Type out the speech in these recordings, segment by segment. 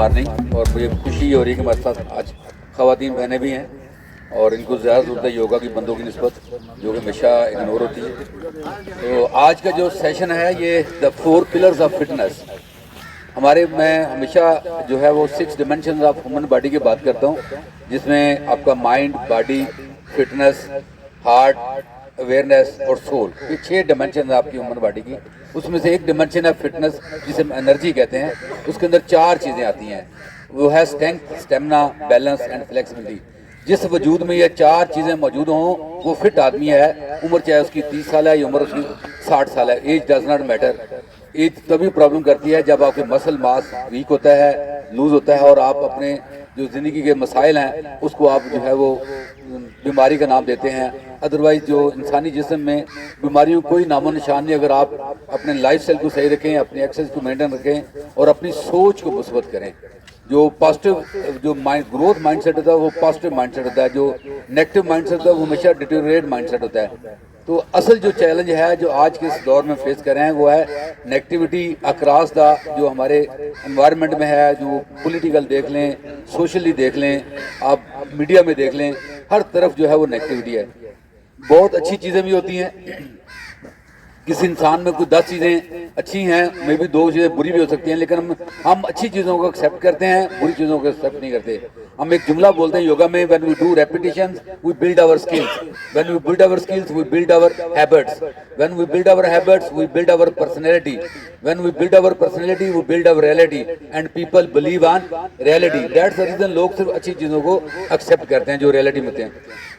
Morning. और मुझे खुशी हो रही है कि हमारे साथ आज ख़वातीन बहनें भी हैं और इनको ज़्यादा ज़रूरत है योगा की बंदों की निस्बत, जो कि हमेशा इग्नोर होती है। तो आज का जो सेशन है ये द 4 पिलर्स ऑफ फिटनेस। मैं हमेशा जो है वो 6 डिमेंशन ऑफ ह्यूमन बॉडी की बात करता हूँ, जिसमें आपका mind, body, fitness, heart, awareness और सोल, ये 6 डिमेंशन है आपकी ह्यूमन बॉडी की। उसमें से एक डिमेंशन है फिटनेस, जिसे हम एनर्जी कहते हैं। उसके अंदर 4 चीज़ें आती हैं, वो है strength, stamina, balance and flexibility. जिस वजूद में ये 4 चीज़ें मौजूद हों वो फिट आदमी है, उम्र चाहे उसकी 30 साल है या उम्र उसकी 60 साल है, age does not matter. Age तभी प्रॉब्लम करती है जब आपके मसल मास वीक होता है, लूज होता है, और आप अपने जो ज़िंदगी के मसाइल हैं उसको आप जो है वो बीमारी का नाम देते हैं। अदरवाइज जो इंसानी जिस्म में बीमारियों को कोई नामो निशान नहीं, अगर आप अपने लाइफ स्टाइल को सही रखें, अपनी एक्सरसाइज को मेंटेन रखें और अपनी सोच को मुस्बत करें। जो पॉजिटिव जो ग्रोथ माइंडसेट होता है वो पॉजिटिव माइंडसेट होता है, जो नेगेटिव माइंडसेट होता है वो हमेशा डिटेरियोरेट माइंडसेट होता है। तो असल जो चैलेंज है जो आज के इस दौर में फेस कर रहे हैं वो है नेगेटिविटी अक्रॉस द, जो हमारे एनवायरनमेंट में है, जो पॉलिटिकल देख लें, सोशली देख लें, आप मीडिया में देख लें, हर तरफ जो है वो नेगेटिविटी है। बहुत अच्छी चीज़ें भी होती हैं, किसी इंसान में कुछ 10 चीज़ें अच्छी हैं, मे भी 2 चीज़ें बुरी भी हो सकती हैं, लेकिन हम अच्छी चीज़ों को एक्सेप्ट करते हैं, बुरी चीज़ों को एक्सेप्ट नहीं करते। हम एक जुमला बोलते हैं योगा में, when we do repetitions we build our skills, when we build our skills we build our habits, when we build our habits we build our personality, when we build our personality we build our reality and people believe on reality. That's the reason लोग सिर्फ अच्छी चीज़ों को accept करते हैं जो reality में होते हैं।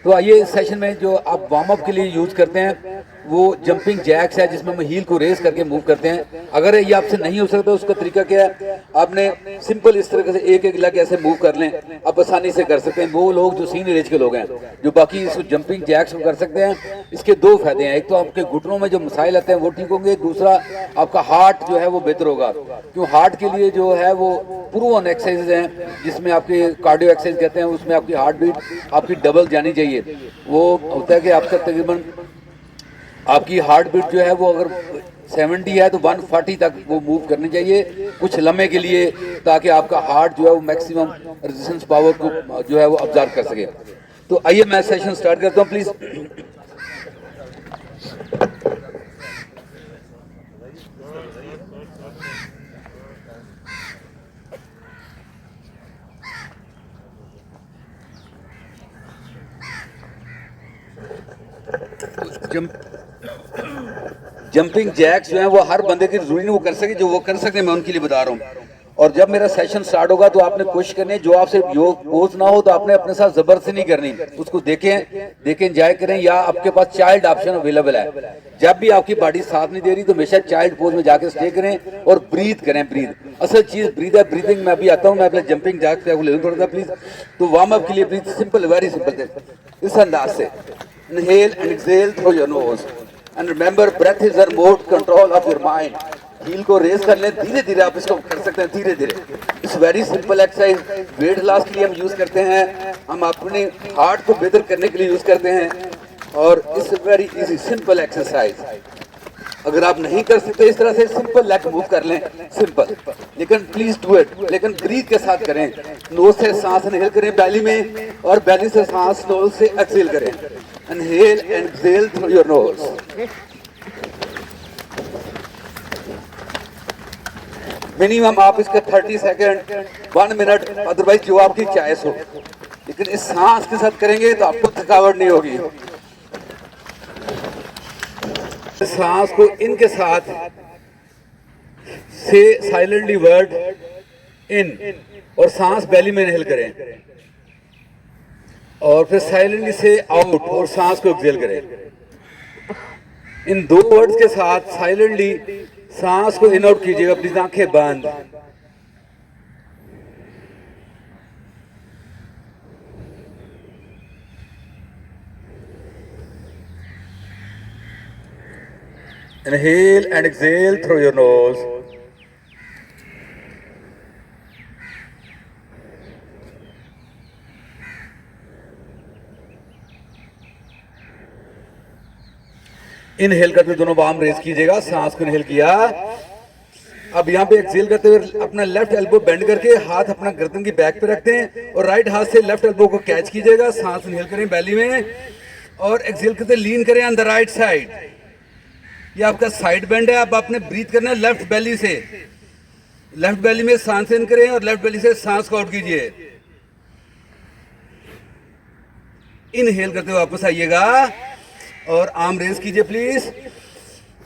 तो आइए इस सेशन में जो आप वार्म अप के लिए यूज़ करते हैं वो जंपिंग जैक्स है, जिसमें हम हील को रेस करके मूव करते हैं। अगर ये आपसे नहीं हो सकता उसका तरीका क्या है, आपने सिंपल इस तरह से एक एक लेग ऐसे मूव कर लें, आप आसानी से कर सकते हैं। वो लोग जो सीनियर एज के लोग हैं जो बाकी इस जंपिंग जैक्स को कर सकते हैं, इसके 2 फायदे हैं। एक तो आपके घुटनों में जो मसाइल आते हैं वो ठीक होंगे, दूसरा आपका हार्ट जो है वो बेहतर होगा। क्यों, हार्ट के लिए जो है वो प्रूवन एक्सरसाइज हैं, जिसमें आपके कार्डियो एक्सरसाइज कहते हैं, उसमें आपकी हार्ट बीट आपकी डबल जानी चाहिए। वो होता है कि आपका तकरीबन आपकी हार्ट बीट जो है वो अगर 70 है तो 140 तक वो मूव करनी चाहिए कुछ लम्हे के लिए, ताकि आपका हार्ट जो है वो मैक्सिमम रेजिस्टेंस पावर को जो है वो ऑब्जर्व कर सके। तो आइए मैं सेशन स्टार्ट करता हूँ प्लीज। जंपिंग जैक्स जो है वो हर बंदे की जरूरी नहीं वो कर सके, जो वो कर सकते हैं मैं उनके लिए बता रहा हूँ। और जब मेरा सेशन स्टार्ट होगा तो आपने कोशिश करनी है, जो आपसे योग पोज ना हो तो आपने अपने साथ जबरदस्ती नहीं करनी, उसको देखें एंजॉय करें, या आपके पास चाइल्ड ऑप्शन अवेलेबल है। जब भी आपकी बॉडी साथ नहीं दे रही तो हमेशा चाइल्ड पोज में जाकर स्टे करें और ब्रीथ करें। ब्रीथ असल चीज ब्रीथ है, ब्रीथिंग में अभी आता हूँ। मैं अपने जंपिंग जैक्स ले लूँ थोड़ा सा प्लीज। तो वार्म अप के लिए ब्रीथ सिंपल, वेरी सिंपल, इस अंदाज से inhale and exhale through your nose and remember breath is the remote control of your mind. Heel को रेस कर लें, धीरे धीरे आप इसको कर सकते हैं, धीरे धीरे। इस very simple exercise weight loss के लिए हम यूज करते हैं, हम अपने हार्ट को बेहतर करने के लिए यूज करते हैं। और इस वेरी इजी सिंपल एक्सरसाइज अगर आप नहीं कर सकते इस तरह से सिंपल लेग मूव कर लें, सिंपल, लेकिन प्लीज डू इट, लेकिन ब्रीथ के साथ करें। नोज से सांस इनहेल करें बैली में, और बैली से सांस नोज से एक्सहेल करें। Inhale and exhale through your knows. Minimum आप इसके 30 सेकेंड 1 मिनट, अदरवाइज जो आपकी चॉइस हो, लेकिन इस सांस के साथ करेंगे तो आपको थकावट नहीं होगी। सांस को इनके साथ से साइलेंटली वर्ड इन, और सांस बैली में इनहेल करें, और फिर साइलेंटली से आउट और सांस को एक्सहेल करें। इन 2 वर्ड्स के साथ साइलेंटली सांस को इन आउट कीजिएगा प्लीज, आंखें बंद। Inhale and exhale through your nose. Inhale करते दोनों बाम रेस कीजिएगा, सांस को इनहेल किया, अब यहाँ पे एक्सेल करते हुए अपना लेफ्ट एल्बो बेंड करके हाथ अपना गर्दन की बैक पे रखते हैं और राइट हाथ से लेफ्ट एल्बो को कैच कीजिएगा, सांस इनहेल करें बैली में और एक्सेल करते लीन करें ऑन द राइट साइड। ये आपका साइड बेंड है। अब आपने ब्रीथ करना है लेफ्ट बेली से, लेफ्ट बेली में सांस इन करें और लेफ्ट बेली से सांस को आउट कीजिए। इनहेल करते हुए वापस आइएगा और आर्म रेज कीजिए प्लीज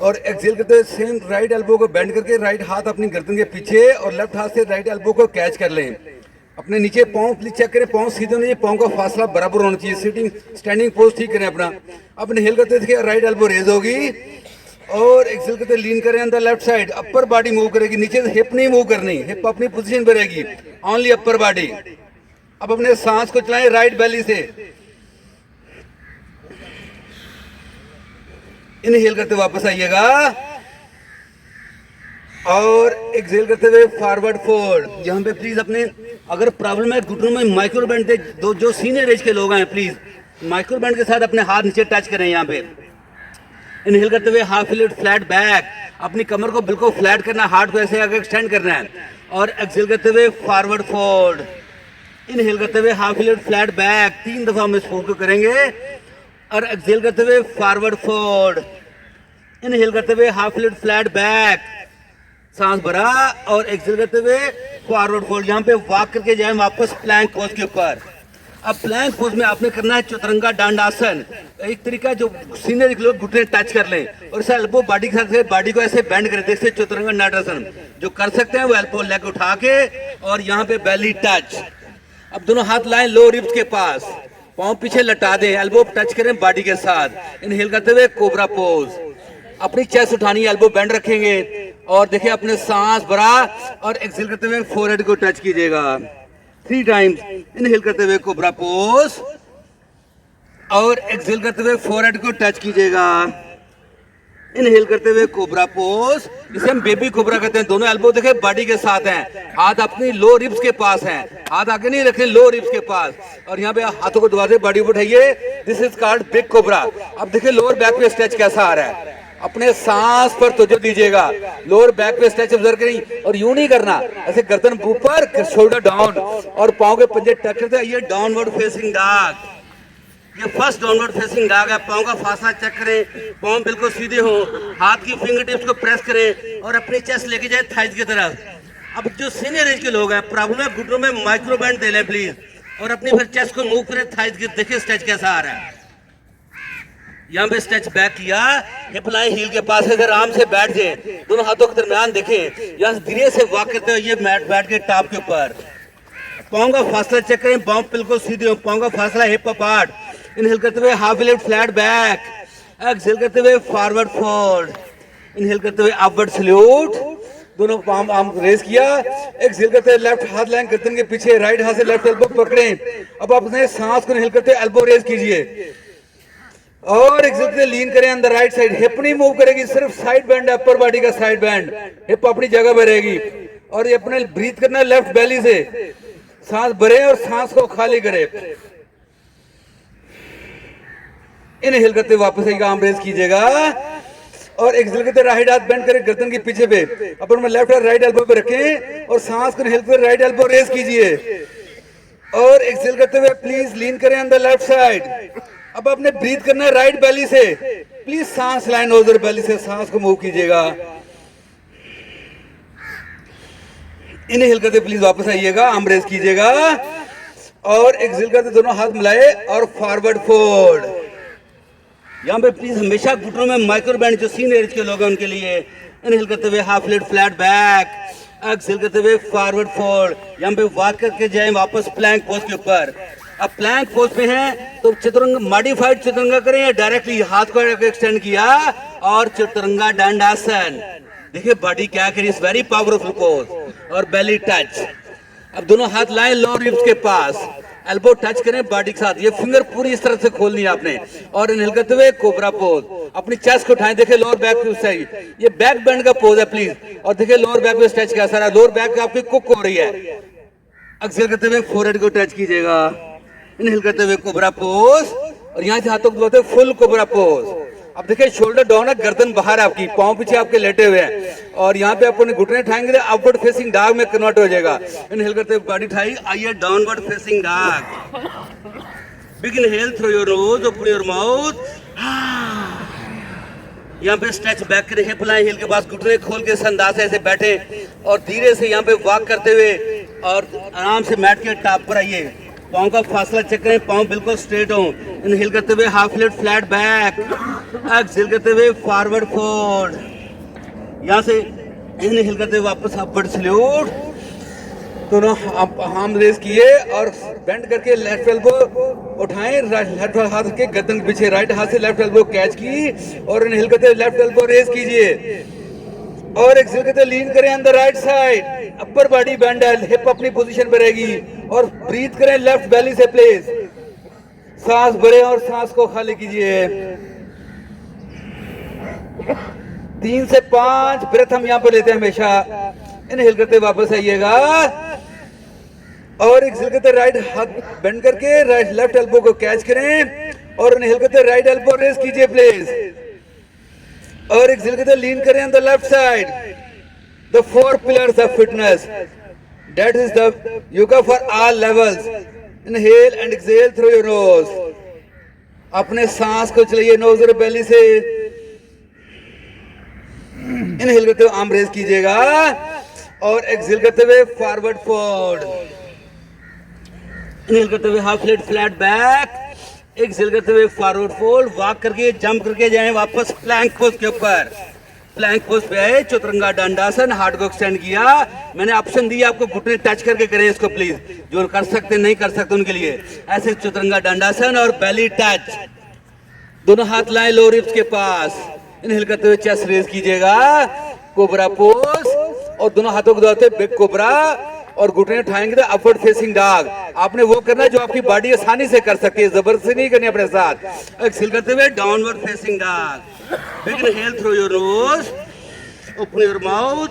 और एक्सेल करते हुए सेम राइट एल्बो को बेंड करके राइट हाथ अपनी गर्दन के पीछे और लेफ्ट हाथ से राइट एल्बो को कैच कर लें। अपने नीचे पाँव प्लीज चेक करें, पाँव सीधे होने चाहिए, पाँव का फासला बराबर होना चाहिए। सिटिंग स्टैंडिंग पोज ठीक करें अपना। अब इनहेल करते देखिए राइट एल्बो रेज होगी और एक्सेल करते लीन करें on the left side. Upper body move करेगी, नीचे से हिप नहीं मूव करनी, हिप अपनी पोजीशन पर रहेगी, ओनली अपर बॉडी। अब अपने सांस को चलाएं राइट बेली से। इनहेल करते वापस आइएगा और एक्सेल करते हुए फॉरवर्ड फोल्ड। यहाँ पे प्लीज अपने अगर प्रॉब्लम है घुटनों में माइक्रो बैंड थे, जो सीनियर एज के लोग हैं प्लीज माइक्रो बैंड के साथ अपने हाथ नीचे टच करें। यहाँ पे इनहेल करते हुए हाफ लिफ्ट फ्लैट बैक, अपनी कमर को बिल्कुल फ्लैट करना, हार्ट को ऐसे आगे एक्सटेंड करना है और एक्सेल करते हुए फॉरवर्ड फोल्ड। इनहेल करते हुए हाफ लिफ्ट फ्लैट बैक, 3 दफा हम इस फोल्ड को करेंगे और एक्सेल करते हुए फॉरवर्ड फोल्ड। इनहेल करते हुए हाफ लिफ्ट फ्लैट बैक, सांस भरा और एक्सेल करते हुए फॉरवर्ड फोल्ड। यहाँ पे वॉक करके जाए वापस प्लैंक पोज के ऊपर। अब प्लैंक पोज में आपने करना है चतुरंगा दंडासन। एक तरीका जो सीनियर लोग घुटने टच कर लें और इसे एल्बो बॉडी के साथ बॉडी को ऐसे बेंड कर जैसे चतुरंगा दंडासन जो कर सकते हैं वो एल्बो लेग उठा के और यहाँ पे बेली टच। अब दोनों हाथ लाएं लो रिब्स के पास, पाँव पीछे लटा दें, एल्बो टच करें बॉडी के साथ। इनहेल करते हुए कोबरा पोज। अपनी चेस्ट उठानी है, एल्बो बेंड रखेंगे और देखिए अपने सांस भरा और एक्सेल करते हुए फोरहेड को टच कीजिएगा 3 टाइम्स। इनहेल करते हुए कोबरा पोज और एक्सेल करते हुए फोरहेड को टच कीजिएगा। इनहेल करते हुए कोबरा पोज, जिसे हम बेबी कोबरा कहते हैं। दोनों एल्बो देखे बॉडी के साथ हैं, हाथ अपनी लो रिब्स के पास हैं, हाथ आगे नहीं रखें, लो रिब्स के पास और यहाँ पे हाथों को दबा दे, बॉडी को उठाइए। This is called big cobra. अब देखिए लोअर बैक पे स्ट्रेच कैसा आ रहा है, अपने सांस पर तवज्जो दीजिएगा। लोअर बैक पे स्ट्रेच ऑब्जर्व करें और यूं नहीं करना, ऐसे गर्दन ऊपर शोल्डर डाउन और पाँव के पंजे टच करते हैं। ये डाउनवर्ड फेसिंग डॉग, ये फर्स्ट डाउनवर्ड फेसिंग डॉग है। पाँव का फासला चेक करें, पाँव बिल्कुल सीधे हो, हाथ की फिंगर टिप्स को प्रेस करें और अपनी चेस्ट लेके जाए थाइज की तरफ। अब जो सीनियर एज के लोग हैं प्रॉब्लम है घुटनों में, माइक्रो बैंड दे लें प्लीज और अपनी फिर चेस्ट को मूव करें थाइज की। देखिए स्ट्रेच कैसा आ रहा है। यहाँ पे स्ट्रेच बैक किया, हिप लाइन हील के पास है, इधर आराम से बैठ जाए, दोनों हाथों के दरमियान देखें। यहाँ धीरे से वॉक करते हुए ये मैट बैठ के टॉप के ऊपर, पाँव का फासला चेक करें, पाँव बिल्कुल सीधे हो, पाँव का फासला हिप अपार्ट। इनहेल करते हुए half lift flat back, exhale करते हुए फॉरवर्ड फोल्ड। इनहेल करते हुए अपवर्ड सैल्यूट, दोनों पाम आर्म रेज किया। एक्सहेल करते हुए लेफ्ट हाथ लाइन गर्दन के पीछे, राइट हाथ से लेफ्ट एल्बो पकड़ें। अब आप अपने सांस को इनहेल करते हुए एल्बो रेज कीजिए और एक्सहेल करते लीन करें on the right side. Hip नहीं मूव करेगी, सिर्फ साइड बैंड है, अपर बॉडी का साइड बैंड, हिप अपनी जगह पर रहेगी और ये अपने ब्रीथ करना है लेफ्ट बेली से। सांस भरे और सांस को खाली करे। इनहेल करते वापस आइएगा, आर्म रेज कीजिएगा और एक्सहेल करते राइट हाथ बेंड करें गर्दन के पीछे पे, अपन में लेफ्ट और राइट एल्बो पे रखें और सांस को इनहेल करते राइट एल्बो रेज कीजिए और एक्सहेल करते हुए प्लीज लीन करें ऑन द लेफ्ट साइड। अब आपने ब्रीथ करना है राइट बेली से, प्लीज सांस लाइन नोजर बेली से सांस को मूव कीजिएगा। इनहेल करते प्लीज वापस आइएगा, आर्म रेज कीजिएगा और एक्सहेल करते दोनों हाथ मिलाए और फॉरवर्ड फोल्ड। यहाँ पे प्लीज हमेशा घुटनों में माइक्रो बैंड जो सीनियर एज के लोग हैं उनके लिए। इनहेल करते हुए half lift flat back, exhale करते हुए फॉरवर्ड फोल्ड। यहाँ पे वॉक करके जाएं वापस प्लैंक पोज के ऊपर। अब प्लैंक पोज में है तो चतुरंगा मॉडिफाइड चतुरंगा करें या डायरेक्टली हाथ को एक्सटेंड किया और चतुरंगा दंडासन। देखिए बॉडी क्या करी, इज वेरी पावरफुल पोज और बेली टच। अब दोनों हाथ लाएं लो रिब्स के पास, एल्बो टच करें बॉडी के साथ, ये फिंगर पूरी इस तरह से खोलनी है आपने और इनहेल करते हुए कोबरा पोज। अपनी चेस्ट को उठाएं, देखिए लोअर बैक पे सही, ये बैक बेंड का पोज है प्लीज और देखिए लोअर बैक पे स्ट्रेच कैसा है, लोअर बैक आपकी कुक हो रही है। एक्सहेल करते हुए फोरहेड को टच कीजिएगा, इनहेल करते हुए कोबरा पोज और यहाँ से हाथों को दबाते फुल कोबरा पोज। अब देखिए शोल्डर डाउन है, गर्दन बाहर है आपकी, पाँव पीछे आपके लेटे हुए हैं और यहाँ पे अपने घुटने उठाएंगे तो अपवर्ड फेसिंग डॉग में कन्वर्ट हो जाएगा। इनहेल करते हुए बॉडी उठाई, आइए downward facing dog. Big inhale through your nose, open your mouth. यहाँ पे स्ट्रेच बैक करें, हिप लाइन हिल के पास घुटने खोल के संदास से ऐसे बैठे और धीरे से यहाँ पे वॉक करते हुए और आराम से मैट के टॉप पर आइए। पाँव का फासला चेक करें, पाँव बिल्कुल स्ट्रेट हो। इनहेल करते हुए half lift flat back, exhale करते हुए फॉरवर्ड फोल्ड। यहाँ से इनहेल करते हुए वापस अपवर्ड सैल्यूट। दोनों हम रेस किए और बेंड करके लेफ्ट एल्बो उठाएं, लेफ्ट हाथ के गर्दन के पीछे, राइट हाथ से लेफ्ट एल्बो कैच की और इनहेल करते हुए लेफ्ट एल्बो रेस कीजिए और एक्सहेल करते लीन करें on the right side. Upper body bend है, हिप अपनी पोजीशन पे रहेगी और ब्रीथ करें लेफ्ट बेली से प्लीज। सांस भरें और सांस को खाली कीजिए। 3 से 5 ब्रेथ हम यहाँ पे लेते हैं हमेशा। इनहेल करते वापस आइएगा और एक्सहेल करते राइट हाथ बेंड करके राइट लेफ्ट एल्बो को कैच करें और इनहेल करते राइट एल्बो रेस कीजिए प्लीज और एक्सहेल करते लीन करें on the left side. The 4 pillars of fitness, that is the yoga for all levels. Inhale and exhale through your nose. अपने सांस को चलाइए नोज और बेली से। इनहेल करते हुए आर्म रेस कीजिएगा और एक्सहेल करते हुए फॉरवर्ड फोल्ड। इनहेल करते हुए half lift flat back, exhale करते हुए फॉरवर्ड फोल्ड। वॉक करके जंप करके जाएं वापस प्लैंक पोज के ऊपर। प्लैंक पोज पे है, चतुरंगा दंडासन, हार्ट को एक्सटेंड किया। मैंने ऑप्शन दिया आपको, घुटने टच करके करें इसको प्लीज, जो कर सकते नहीं कर सकते उनके लिए। ऐसे चतुरंगा दंडासन और बेली टच, दोनों हाथ लाएं लो रिब्स के पास। इनहेल करते हुए चेस्ट रेज कीजिएगा, कोबरा पोज और दोनों हाथों को दबाते बिग कोबरा और घुटने उठाएंगे तो अपवर्ड फेसिंग डॉग। आपने वो करना है जो आपकी बॉडी आसानी से कर सकती है, जबरदस्ती नहीं करनी अपने साथ। एक्सहेल करते हुए downward facing dog. Big inhale through your nose, open your mouth.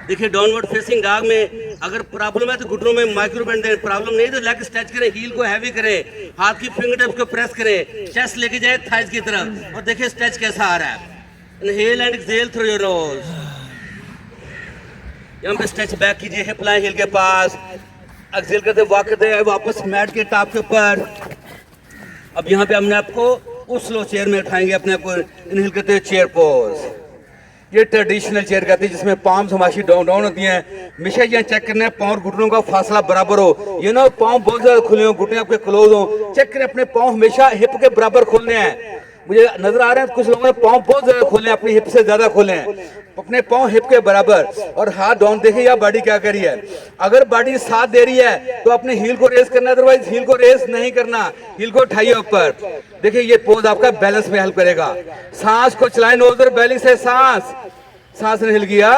देखिए डाउनवर्ड फेसिंग डॉग में अगर प्रॉब्लम है तो घुटनों में माइक्रो बेंड दें, प्रॉब्लम नहीं तो लेग स्ट्रेच करें, हील को हैवी करें, हाथ की फिंगर टिप्स को प्रेस करें, चेस्ट लेके जाए थाइज की तरफ और देखिए स्ट्रेच कैसा आ रहा है। Inhale and exhale through your knows. यहाँ पे स्ट्रेच बैक कीजिए, हिप लाइन हिल के पास। एक्सहेल करते वॉक करते वापस मैट के टॉप के ऊपर। अब यहाँ पे हमने आपको उस स्लो चेयर में उठाएंगे अपने आप को। इनहेल करते हुए चेयर पोज। ये ट्रेडिशनल चेयर कहते हैं जिसमें पाम हमारी डाउन होती हैं। हमेशा यहाँ चेक करना है पाँव और घुटनों का फासला बराबर हो। ये ना पाँव बहुत ज्यादा खुले हो, घुटने आपके क्लोज हो। चेक करें अपने पाँव हमेशा हिप के बराबर खोलने हैं। मुझे नजर आ रहे हैं कुछ लोगों ने पाँव बहुत ज्यादा खोले, अपनी हिप से ज्यादा खोले हैं। अपने पाँव हिप के बराबर और हाथ डाउन। देखिए यह बॉडी क्या कर रही है। अगर बॉडी साथ दे रही है तो अपने हील को रेस करना, अदरवाइज हील को रेस नहीं करना। हील को उठाइए ऊपर। देखिए ये पोज आपका बैलेंस में हेल्प करेगा। सांस को चलाएं नोज और बेली से। सांस ने हिल किया,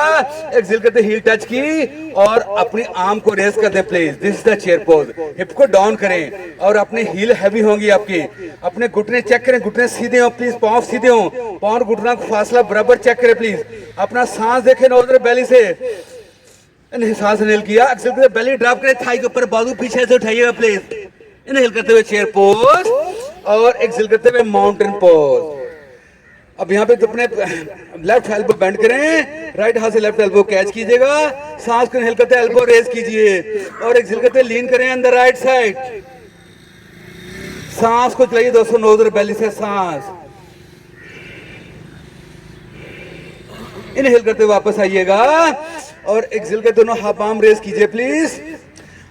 एक्सहेल करते हील टच की और अपनी आर्म को रेस कर दे please. This is the chair pose. Hip को डाउन करें और अपने हील हैवी होंगी आपकी। अपने घुटने चेक करें, घुटने सीधे हो प्लीज, पाँव सीधे हो, पाँव और घुटना का फासला बराबर चेक करें प्लीज। अपना सांस देखें नोज और बेली से। सांस ने हिल किया, एक्सहेल करते बेली ड्रॉप करें, थाई के ऊपर, बाजू पीछे से उठाइएगा प्लीज। इनहेल करते हुए चेयर पोज और एक्सहेल करते हुए माउंटेन पोज। अब यहाँ पे तो अपने लेफ्ट एल्बो बेंड करें, राइट हाथ से लेफ्ट एल्बो कैच कीजिएगा। सांस को इनहेल करते एल्बो रेस कीजिए और एक्सहेल करते लीन करें ऑन द राइट साइड। सांस को चलाइए दोस्तों नोज और बेली से। सांस इनहेल करते वापस आइएगा और एक्सहेल करते दोनों हाफ आर्म रेस कीजिए प्लीज।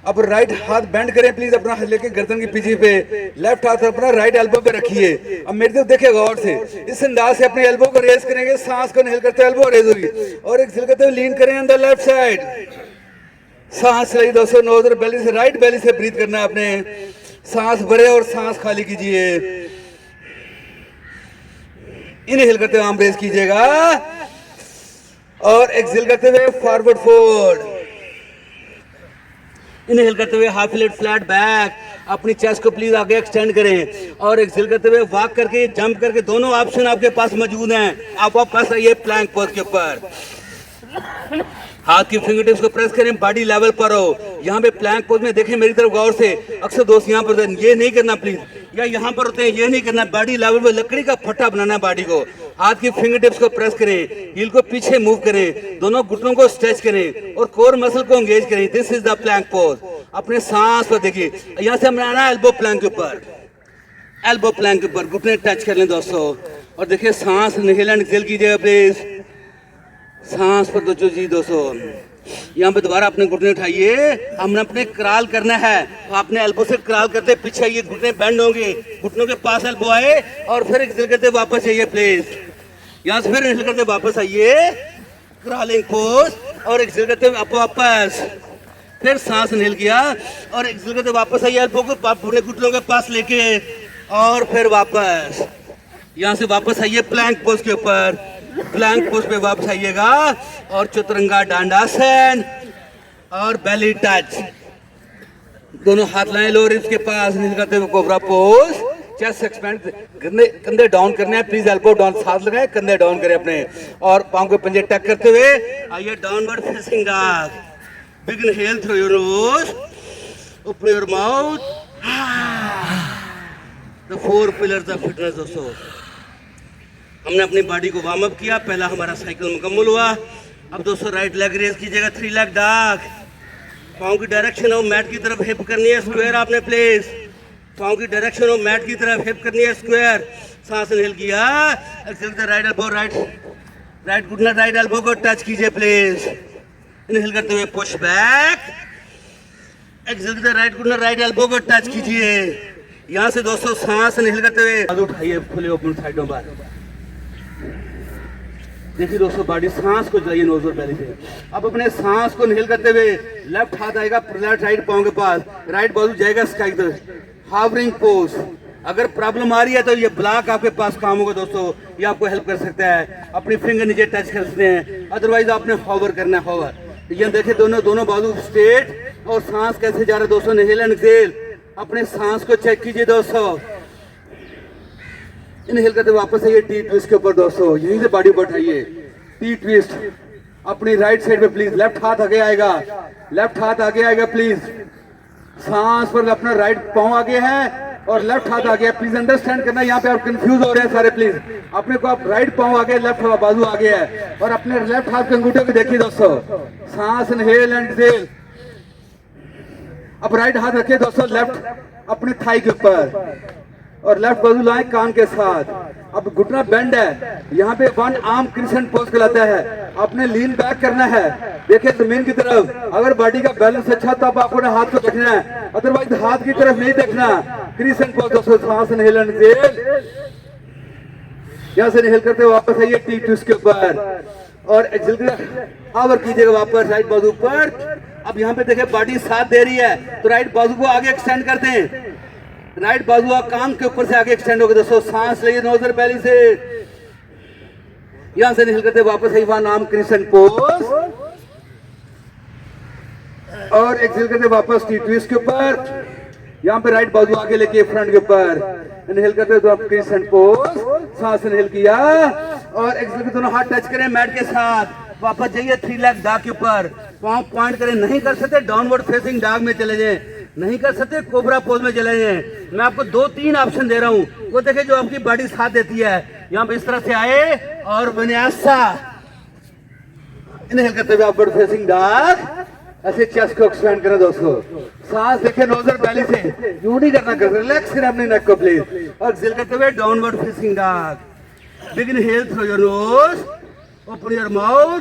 अब राइट हाथ बेंड करें प्लीज, अपना हाथ लेके गर्दन के पीछे पे, लेफ्ट हाथ अपना राइट एल्बो पे रखिए। अब मेरी तरफ देखिए गौर से। इस अंदाज से अपने एल्बो को रेस करेंगे। सांस को इनहेल करते एल्बो रेज होगी और एक्सहेल करते हुए लीन करें ऑन द लेफ्ट साइड। सांस चलाइए दोस्तों नोज और बेली से, राइट बेली से ब्रीथ करना है आपने। सांस भरे और सांस खाली कीजिए। इनहेल करते हुए आर्म रेस कीजिएगा और एक्सहेल करते हुए फॉरवर्ड फोल्ड। इनहेल करते हुए हाफ लिफ्ट फ्लैट बैक, अपनी चेस्ट को प्लीज आगे एक्सटेंड करें और एक्सहेल करते हुए वॉक करके जंप करके, दोनों ऑप्शन आपके पास मौजूद हैं। आप वापस आइए प्लैंक पोज के ऊपर। हाथ की फिंगरटिप्स को प्रेस करें, बॉडी लेवल पर हो। यहाँ पे प्लैंक पोज में देखें मेरी तरफ गौर से। अक्सर दोस्त यहाँ पर ये नहीं करना प्लीज, या यहाँ पर होते हैं, ये नहीं करना। बॉडी लेवल पे लकड़ी का फट्टा बनाना है बॉडी को। हाथ की फिंगर टिप्स को प्रेस करें, हील को पीछे मूव करें, दोनों घुटनों को स्ट्रेच करें और कोर मसल को एंगेज करें। This is the plank pose. अपने सांस पर देखिए, यहाँ से हमने आना है एल्बो प्लैंक के ऊपर, एल्बो प्लैंक के ऊपर घुटने टच कर लें दोस्तों। और देखिए सांस इनहेल एंड एक्सहेल कीजिएगा प्लीज, सांस पर दोस्तों जी दोस्तों। यहाँ पे दोबारा अपने घुटने उठाइए, हमने अपने क्रॉल करना है, तो आपने एल्बो से क्रॉल करते पीछे आइए, घुटने बेंड होंगे, घुटनों के पास एल्बो आए और फिर एक्सहेल करते वापस आइए प्लीज। यहाँ से फिर एक्सहेल करते वापस आइए, क्रॉलिंग पोज, और एक्सहेल करते वापस, फिर सांस इनहेल किया और एक्सहेल करते वापस आइए, एल्बो को पूरे घुटनों के पास लेके और फिर वापस। यहाँ से वापस आइए प्लैंक पोज के ऊपर, प्लैंक पोज पे वापस आइएगा और चतुरंगा डांडासन और बेली टच, दोनों हाथ लाएं लोअर रिब्स के पास, नीचे करते हुए कोबरा पोज, चेस्ट एक्सपेंड, कंधे डाउन करने हैं प्लीज, एल्बो डाउन, साथ लगाए, कंधे डाउन करें अपने और पांव के पंजे टक करते हुए आइए downward facing dog. Big inhale through your nose, open your mouth. The 4 pillars of fitness दोस्तों। हमने अपनी बॉडी को वार्म अप किया, पहला हमारा साइकिल मुकम्मल हुआ। अब दोस्तों राइट लेग रेज कीजिएगा, 3 लेग डॉग। पाँव की डायरेक्शन हो मैट की तरफ हिप करनी है स्क्वायर आपने प्लीज, पाँव की डायरेक्शन हो मैट की तरफ हिप करनी है स्क्वायर। सांस इनहेल किया, एक्सहेल राइट एल्बो, राइट घुटना राइट एल्बो को टच कीजिए प्लीज। इनहेल करते हुए पुश बैक, एक्सहेल करते राइट घुटना राइट एल्बो को टच कीजिए। यहाँ से दोस्तों सांस इनहेल करते हुए हाथ उठाइए खुले ओपन साइडों पर। देखिए दोस्तों बॉडी, सांस को चलाइए नोज और बेली से। अब अपने सांस को इनहेल करते हुए लेफ्ट हाथ आएगा लेफ्ट राइट पाँव के पास, राइट बाजू जाएगा स्काई की तरफ, हावरिंग पोज। अगर प्रॉब्लम आ रही है तो ये ब्लॉक आपके पास काम होगा दोस्तों, ये आपको हेल्प कर सकता है। अपनी फिंगर नीचे टच कर सकते हैं, अदरवाइज आपने हॉवर करना है, हॉवर। ये देखिए दोनों बाजू स्ट्रेट और सांस कैसे जा रहा है दोस्तों, इनहेल एंड एक्सहेल। अपने सांस को चेक कीजिए दोस्तों, इनहेल करते वापस आइए टी ट्विस्ट के ऊपर दोस्तों, यहीं से बॉडी बढ़ाइए, टी ट्विस्ट अपनी राइट साइड पे प्लीज। लेफ्ट हाथ आगे आएगा, लेफ्ट हाथ आगे आएगा प्लीज। सांस पर अपना राइट पाँव आगे है और लेफ्ट हाथ आगे है, प्लीज अंडरस्टैंड करना, यहाँ पे आप कंफ्यूज हो रहे हैं सारे प्लीज। अपने को आप राइट पाँव आगे, लेफ्ट बाजू आगे है और अपने लेफ्ट हाथ के अंगूठे को देखिए दोस्तों। सांस इनहेल एंड एक्सहेल। अब राइट हाथ रखिए दोस्तों लेफ्ट अपने थाई के ऊपर और लेफ्ट बाजू लाए कान के साथ। अब घुटना बेंड है, यहाँ पे 1 आर्म क्रिसेंट पोज कहलाता है। आपने लीन बैक करना है, देखिए जमीन की तरफ। अगर बॉडी का बैलेंस अच्छा तो आपको हाथ को देखना है, अदरवाइज हाथ की तरफ नहीं देखना। क्रिसेंट पोज दोस्तों, सांस इनहेल एंड एक्सहेल। यहाँ से इनहेल करते वापस आइए टी ट्विस्ट के ऊपर और एक्सहेल हावर कीजिएगा वापस राइट बाजू पर। अब यहाँ पे देखिए बॉडी साथ दे रही है तो राइट बाजू को आगे एक्सटेंड करते हैं, राइट बाजू आप कान के ऊपर से आगे एक्सटेंड होगा दोस्तों। सांस लेंगे नोज और बेली से, यहां से निकल करते वापस आई वहां नाम क्रिसेंट पोज और एक्सहेल करते वापस टी ट्विस्ट के ऊपर। यहाँ पे राइट बाजू आगे लेके फ्रंट के ऊपर, इनहेल करते तो आप क्रिसेंट पोज, सांस इनहेल किया और एक्सहेल करते दोनों हाथ टच करें मैट के साथ। वापस जाइए 3 लेग डॉग के ऊपर, पांव पॉइंट करें, नहीं कर सकते डाउनवर्ड फेसिंग डॉग में चले जाएं, नहीं कर सकते कोबरा पोज में चले जाएं। मैं आपको 2-3 ऑप्शन दे रहा हूं, वो देखिए जो आपकी बॉडी साथ देती है। यहाँ पे इस तरह से आए और विन्यासा इनहेल करते हुए अपवर्ड फेसिंग डॉग, ऐसे चेस्ट को एक्सपेंड करें दोस्तों। सांस देखें नोज और बेली से, यूं नहीं करना, कर रिलैक्स करें अपने नेक को प्लीज और एक्सहेल करते हुए downward facing dog. Big inhale through your nose, open your mouth.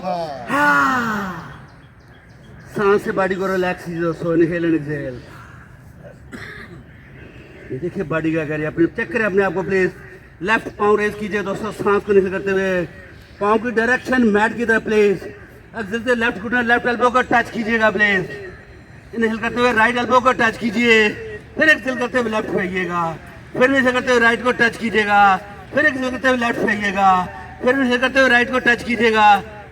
सांस से बॉडी को रिलैक्स कीजिए दोस्तों, इनहेल एंड एक्सहेल। ये देखिए बॉडी क्या कर रही है, अपने चेक करें अपने आप को प्लीज। लेफ्ट पाँव रेज कीजिए दोस्तों, सांस को निकल करते हुए, पाँव की डायरेक्शन मैट की तरफ प्लीज। एक्सहेल लेफ्ट घुटना लेफ्ट एल्बो को टच कीजिएगा प्लीज। इनहेल करते हुए राइट एल्बो को टच कीजिए, फिर एक्सहेल करते हुए लेफ्ट फेंकिएगा, फिर इनहेल करते हुए राइट को टच कीजिएगा, फिर एक्सहेल करते हुए लेफ्ट फेंकिएगा, फिर इनहेल करते हुए राइट को टच कीजिएगा,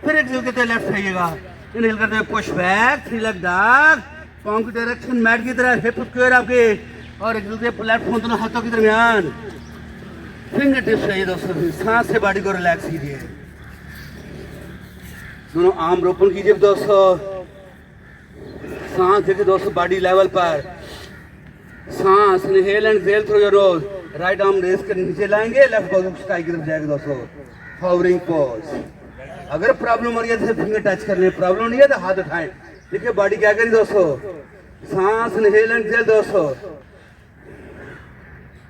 फिर एक्सहेल करते हुए लेफ्ट फेंकिएगा। इनहेल करते हुए पुश बैक 3 लेग डॉग, पाँव की डायरेक्शन मैट की तरफ, हिप स्क्वायर आपके और एक्सहेल करते प्लेटफॉर्म दोनों हाथों के दरमियान। फिंगर टिप्स चाहिए दोस्तों, सांस से बॉडी को रिलैक्स कीजिए, दोनों आर्म ओपन कीजिए दोस्तों। सांस देखिए दोस्तों बॉडी लेवल पर, सांस inhale and exhale through your nose, right arm raise कर नीचे लाएंगे, लेफ्ट बाजू स्काई की तरफ जाएगा दोस्तों। हावरिंग पोज। अगर प्रॉब्लम हो रही है तो फिंगर टच कर ले, प्रॉब्लम नहीं है तो हाथ उठाएं। देखिए बॉडी क्या करी दोस्तों, सांस इनहेल एंड एक्सहेल दोस्तों।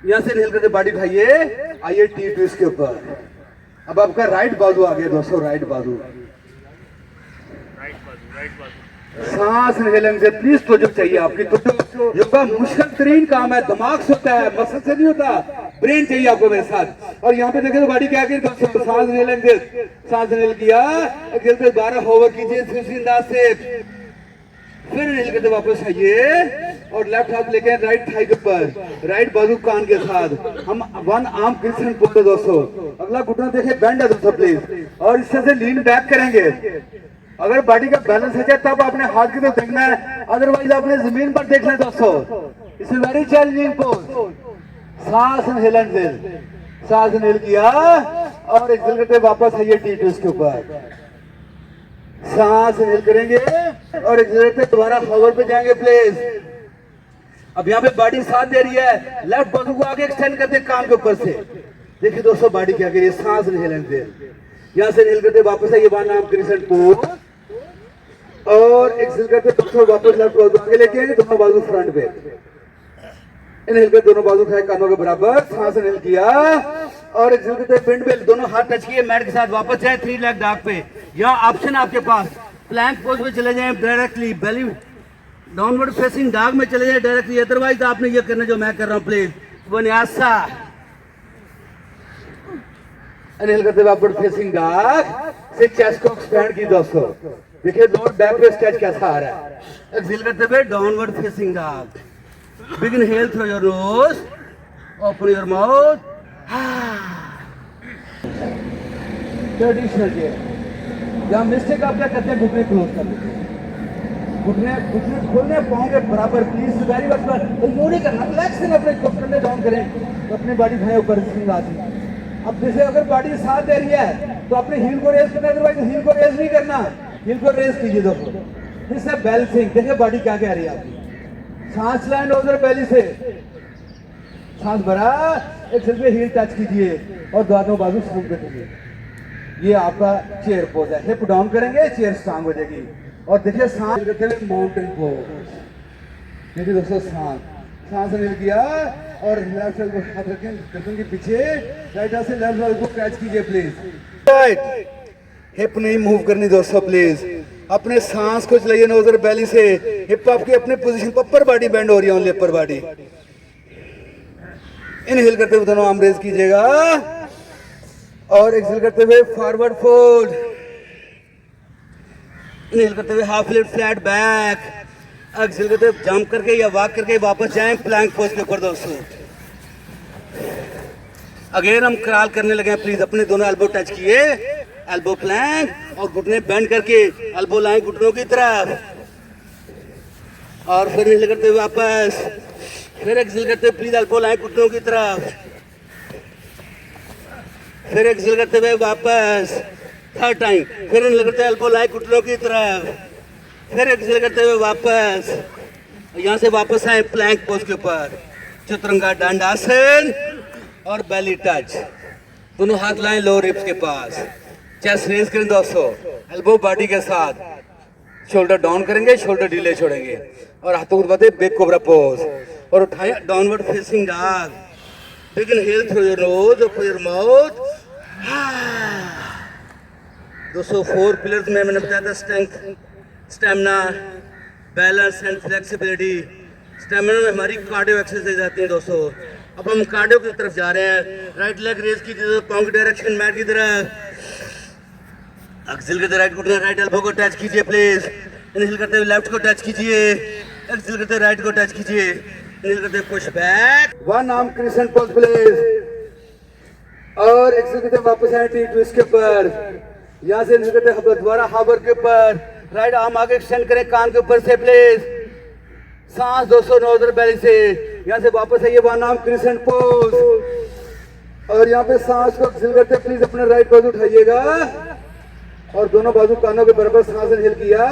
यहाँ से इनहेल करके बॉडी उठाइए, आइए टी ट्विस्ट के ऊपर। अब आपका राइट बाजू आ गया दोस्तों, राइट बाजू। सांस इनहेल एंड एक्सहेल, प्लीज तो जो चाहिए आपकी। तो योगा मुश्किल तरीन काम है, दिमाग से होता है, मसल से नहीं होता, ब्रेन चाहिए आपको मेरे साथ। और यहाँ पे देखें तो बॉडी क्या करी दोस्तों, सांस इनहेल एंड एक्सहेल, सांस इनहेल किया, एक्सहेल पे 12 होवर कीजिए इसी अंदाज से। फिर इनहेल करते वापस आइए और लेफ्ट हाथ लेके राइट थाई के ऊपर, राइट बाजू कान के साथ हम वन आर्म क्रिसेंट पोज दोस्तों। अगला घुटना देखिए बेंड है दोस्तों प्लीज, और इस तरह से लीन बैक करेंगे। अगर बॉडी का बैलेंस है जाए तब आपने हाथ की तरफ देखना है, अदरवाइज आपने जमीन पर देखना है दोस्तों। It's a very challenging pose. सांस इनहेल एंड एक्सहेल, सांस इनहेल किया और एक्सहेल करते वापस आइए टी ट्विस्ट के ऊपर। सांस इनहेल करेंगे और एक्सहेल करते दोबारा होवर पे जाएंगे प्लीज। अब यहाँ पे बॉडी साथ दे रही है, लेफ्ट बाजू को आगे एक्सटेंड करते कान के ऊपर से। देखिए दोस्तों बॉडी क्या करिए, सांस इनहेल एंड एक्सहेल, यहाँ से इनहेल करते वापस आइए वन आर्म क्रिसेंट पोज और एक्सहेल करते दोस्तों वापस लेफ्ट बाजू आगे लेके आएंगे, दोनों बाजू फ्रंट पे। इनहेल कर दोनों बाजू खाए कानों के बराबर, सांस इनहेल किया और एक्सहेल करते पिंड पे दोनों हाथ टच किए, मैट के साथ वापस जाए 3 लेग डॉग पे। यहाँ ऑप्शन आपके पास, प्लैंक पोज में चले जाएं डायरेक्टली, बेली डाउनवर्ड फेसिंग डॉग में चले जाएं डायरेक्टली, अदरवाइज आपने ये करना जो मैं कर रहा हूँ प्लीज। विन्यासा इनहेल करते हुए अपवर्ड फेसिंग डॉग से चेस्ट को एक्सपेंड की दोस्तों। देखिए लोअर बैक पे स्ट्रेच कैसा आ रहा है। एक्सहेल करते हुए downward facing dog. Big inhale through your nose, open your mouth. Traditional ये यहाँ मिस्टेक आप क्या करते हैं, घुटने क्लोज कर देते हैं, घुटने घुटने खोलने पाँव के बराबर प्लीज। वेरी मच यूं नहीं करना, रिलैक्सिंग अपने कंधे डाउन करें तो अपनी बॉडी खाए ऊपर आती। अब जैसे अगर बॉडी साथ दे रही है तो अपने हील को रेज करना, अदरवाइज हील को रेज नहीं करना, हील को रेज कीजिए दोस्तों। दिस है बैलेंसिंग। देखिए बॉडी क्या कह रही है आपकी, सांस लाइन उधर बेली से, सांस भरा, एक्सहेल पे हील टच कीजिए और दोनों बाजू स्ट्रेट पे कीजिए। ये आपका चेयर पोज है, हिप डाउन करेंगे चेयर स्ट्रांग हो जाएगी। और देखिए सांस करते हुए माउंटेन पोज। देखिए दोस्तों सांस इनहेल किया और लेफ्ट साइड को हाथ रखें गर्दन के पीछे, राइट हाथ से लेफ्ट साइड को कैच कीजिए प्लीज। राइट हिप नहीं मूव करनी दोस्तों प्लीज, अपने सांस को चलाइए नोजर बेली से। हिप आपकी अपने पोजीशन पर, अपर बॉडी बेंड हो रही है, ओनली अपर बॉडी। इनहेल करते हुए दोनों आर्म रेज कीजिएगा और एक्सहेल करते हुए फॉरवर्ड फोल्ड। इनहेल करते हुए half lift flat back, exhale करते हुए जंप करके या वॉक करके वापस जाएं प्लैंक पोज के ऊपर दोस्तों। अगेन हम क्रॉल करने लगे हैं प्लीज, अपने दोनों एल्बो टच किए, एल्बो प्लैंक और घुटने बेंड करके एल्बो लाएं घुटनों की तरफ और फिर इनहेल करते हुए वापस, फिर एक्सहेल करते हुए प्लीज एल्बो लाएं घुटनों की तरफ, फिर एक्सहेल करते हुए वापस थर्ड टाइम, फिर इनहेल करते हुए एल्बो लाएं घुटनों की तरफ, फिर एक्सहेल करते हुए वापस, यहाँ से वापस आए प्लैंक पोज के ऊपर, चतुरंगा दंडासन और बेली टच। दोनों हाथ लाएं लोअर रिब्स के पास, चेस्ट रेज करें दोस्तों, एल्बो बॉडी के साथ, शोल्डर डाउन करेंगे, शोल्डर ढीले छोड़ेंगे और हाथों को बढ़ाते बिग कोबरा पोज और उठाएं downward facing dog. Big inhale through your nose, open your mouth. दोस्तों 4 पिलर्स में मैंने बताया था, strength, stamina, balance and flexibility. Stamina में हमारी कार्डियो एक्सरसाइज आती है दोस्तों। अब हम कार्डियो की तरफ जा रहे हैं। राइट लेग रेज कीजिए पाँव की डायरेक्शन मैट की तरफ, एक्सहेल करते राइट घुटने राइट एल्बो को टच कीजिए प्लीज। इनहेल करते हुए लेफ्ट को टच कीजिए, एक्सहेल करते राइट को टच कीजिए, इनहेल करते push back, one arm crescent pose please और एक्सहेल करते वापस आए टी ट्विस्ट के ऊपर। यहाँ से इनहेल करते दोबारा हावर के ऊपर, राइट आर्म आगे एक्सटेंड करें कान के ऊपर से प्लीज। सांस 200 नोजर बेली से, यहाँ से वापस आइए वन आर्म क्रिसेंट पोज और यहाँ पे सांस को एक्सहेल करते प्लीज अपने राइट बाजू उठाइएगा और दोनों बाजू कानों के बराबर सांस इनहेल किया,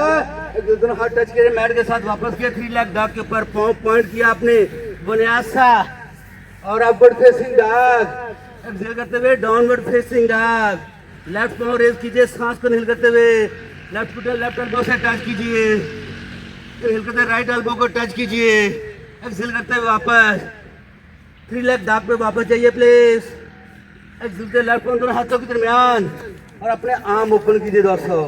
दोनों हाथ टच किए मैट के साथ, वापस किया 3 लेग डॉग के ऊपर, पाँव पॉइंट किया आपने विन्यासा और अपवर्ड फेसिंग डॉग। एक्सहेल करते हुए डाउनवर्ड फेसिंग डॉग। लेफ्ट पाँव रेज कीजिए, सांस को इनहेल करते हुए लेफ्ट फुट लेफ्ट एल्बो से टच कीजिए, इनहेल करते राइट एल्बो को टच कीजिए, एक्सहेल करते हुए वापस 3 लेग दाग पे वापस जाइए प्लीज। एक्सहेल करते लेफ्ट पाँव दोनों हाथों के दरमियान और अपने आर्म ओपन कीजिए दोस्तों।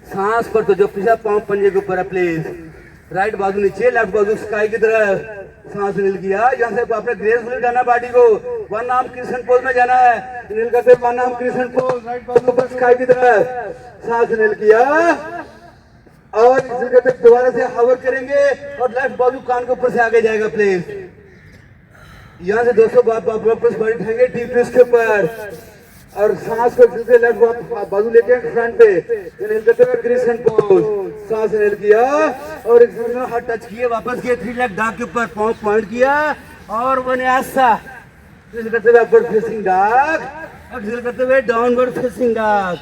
सांस पर तो जो पिछला पाँव पंजे के ऊपर है प्लीज। राइट बाजू नीचे, लेफ्ट बाजू स्काई की तरफ। सांस इनहेल किया, यहाँ से आपने ग्रेसफुली जाना बॉडी को, वन आर्म क्रिसेंट पोज में जाना है। इनहेल करते one arm crescent pose, right बाजू पर स्काई की तरफ। सांस इनहेल किया और एक्सहेल करते दोबारा से हवर करेंगे और लेफ्ट बाजू कान के ऊपर से आगे जाएगा प्लीज। यहाँ से दोस्तों वापस बॉडी उठाएंगे डीप ट्विस्ट के ऊपर और सांस को फिर से लेफ्ट बाजू लेके फ्रंट पे इनहेल करते हुए क्रिसेंट पोज। सांस इनहेल किया और एक्सहेल में हाथ टच किए, वापस किए 3 लेग डॉग के ऊपर, पाँव पॉइंट किया और विन्यासा। इनहेल करते हुए अपवर्ड फेसिंग डॉग, एक्सहेल करते हुए downward facing dog.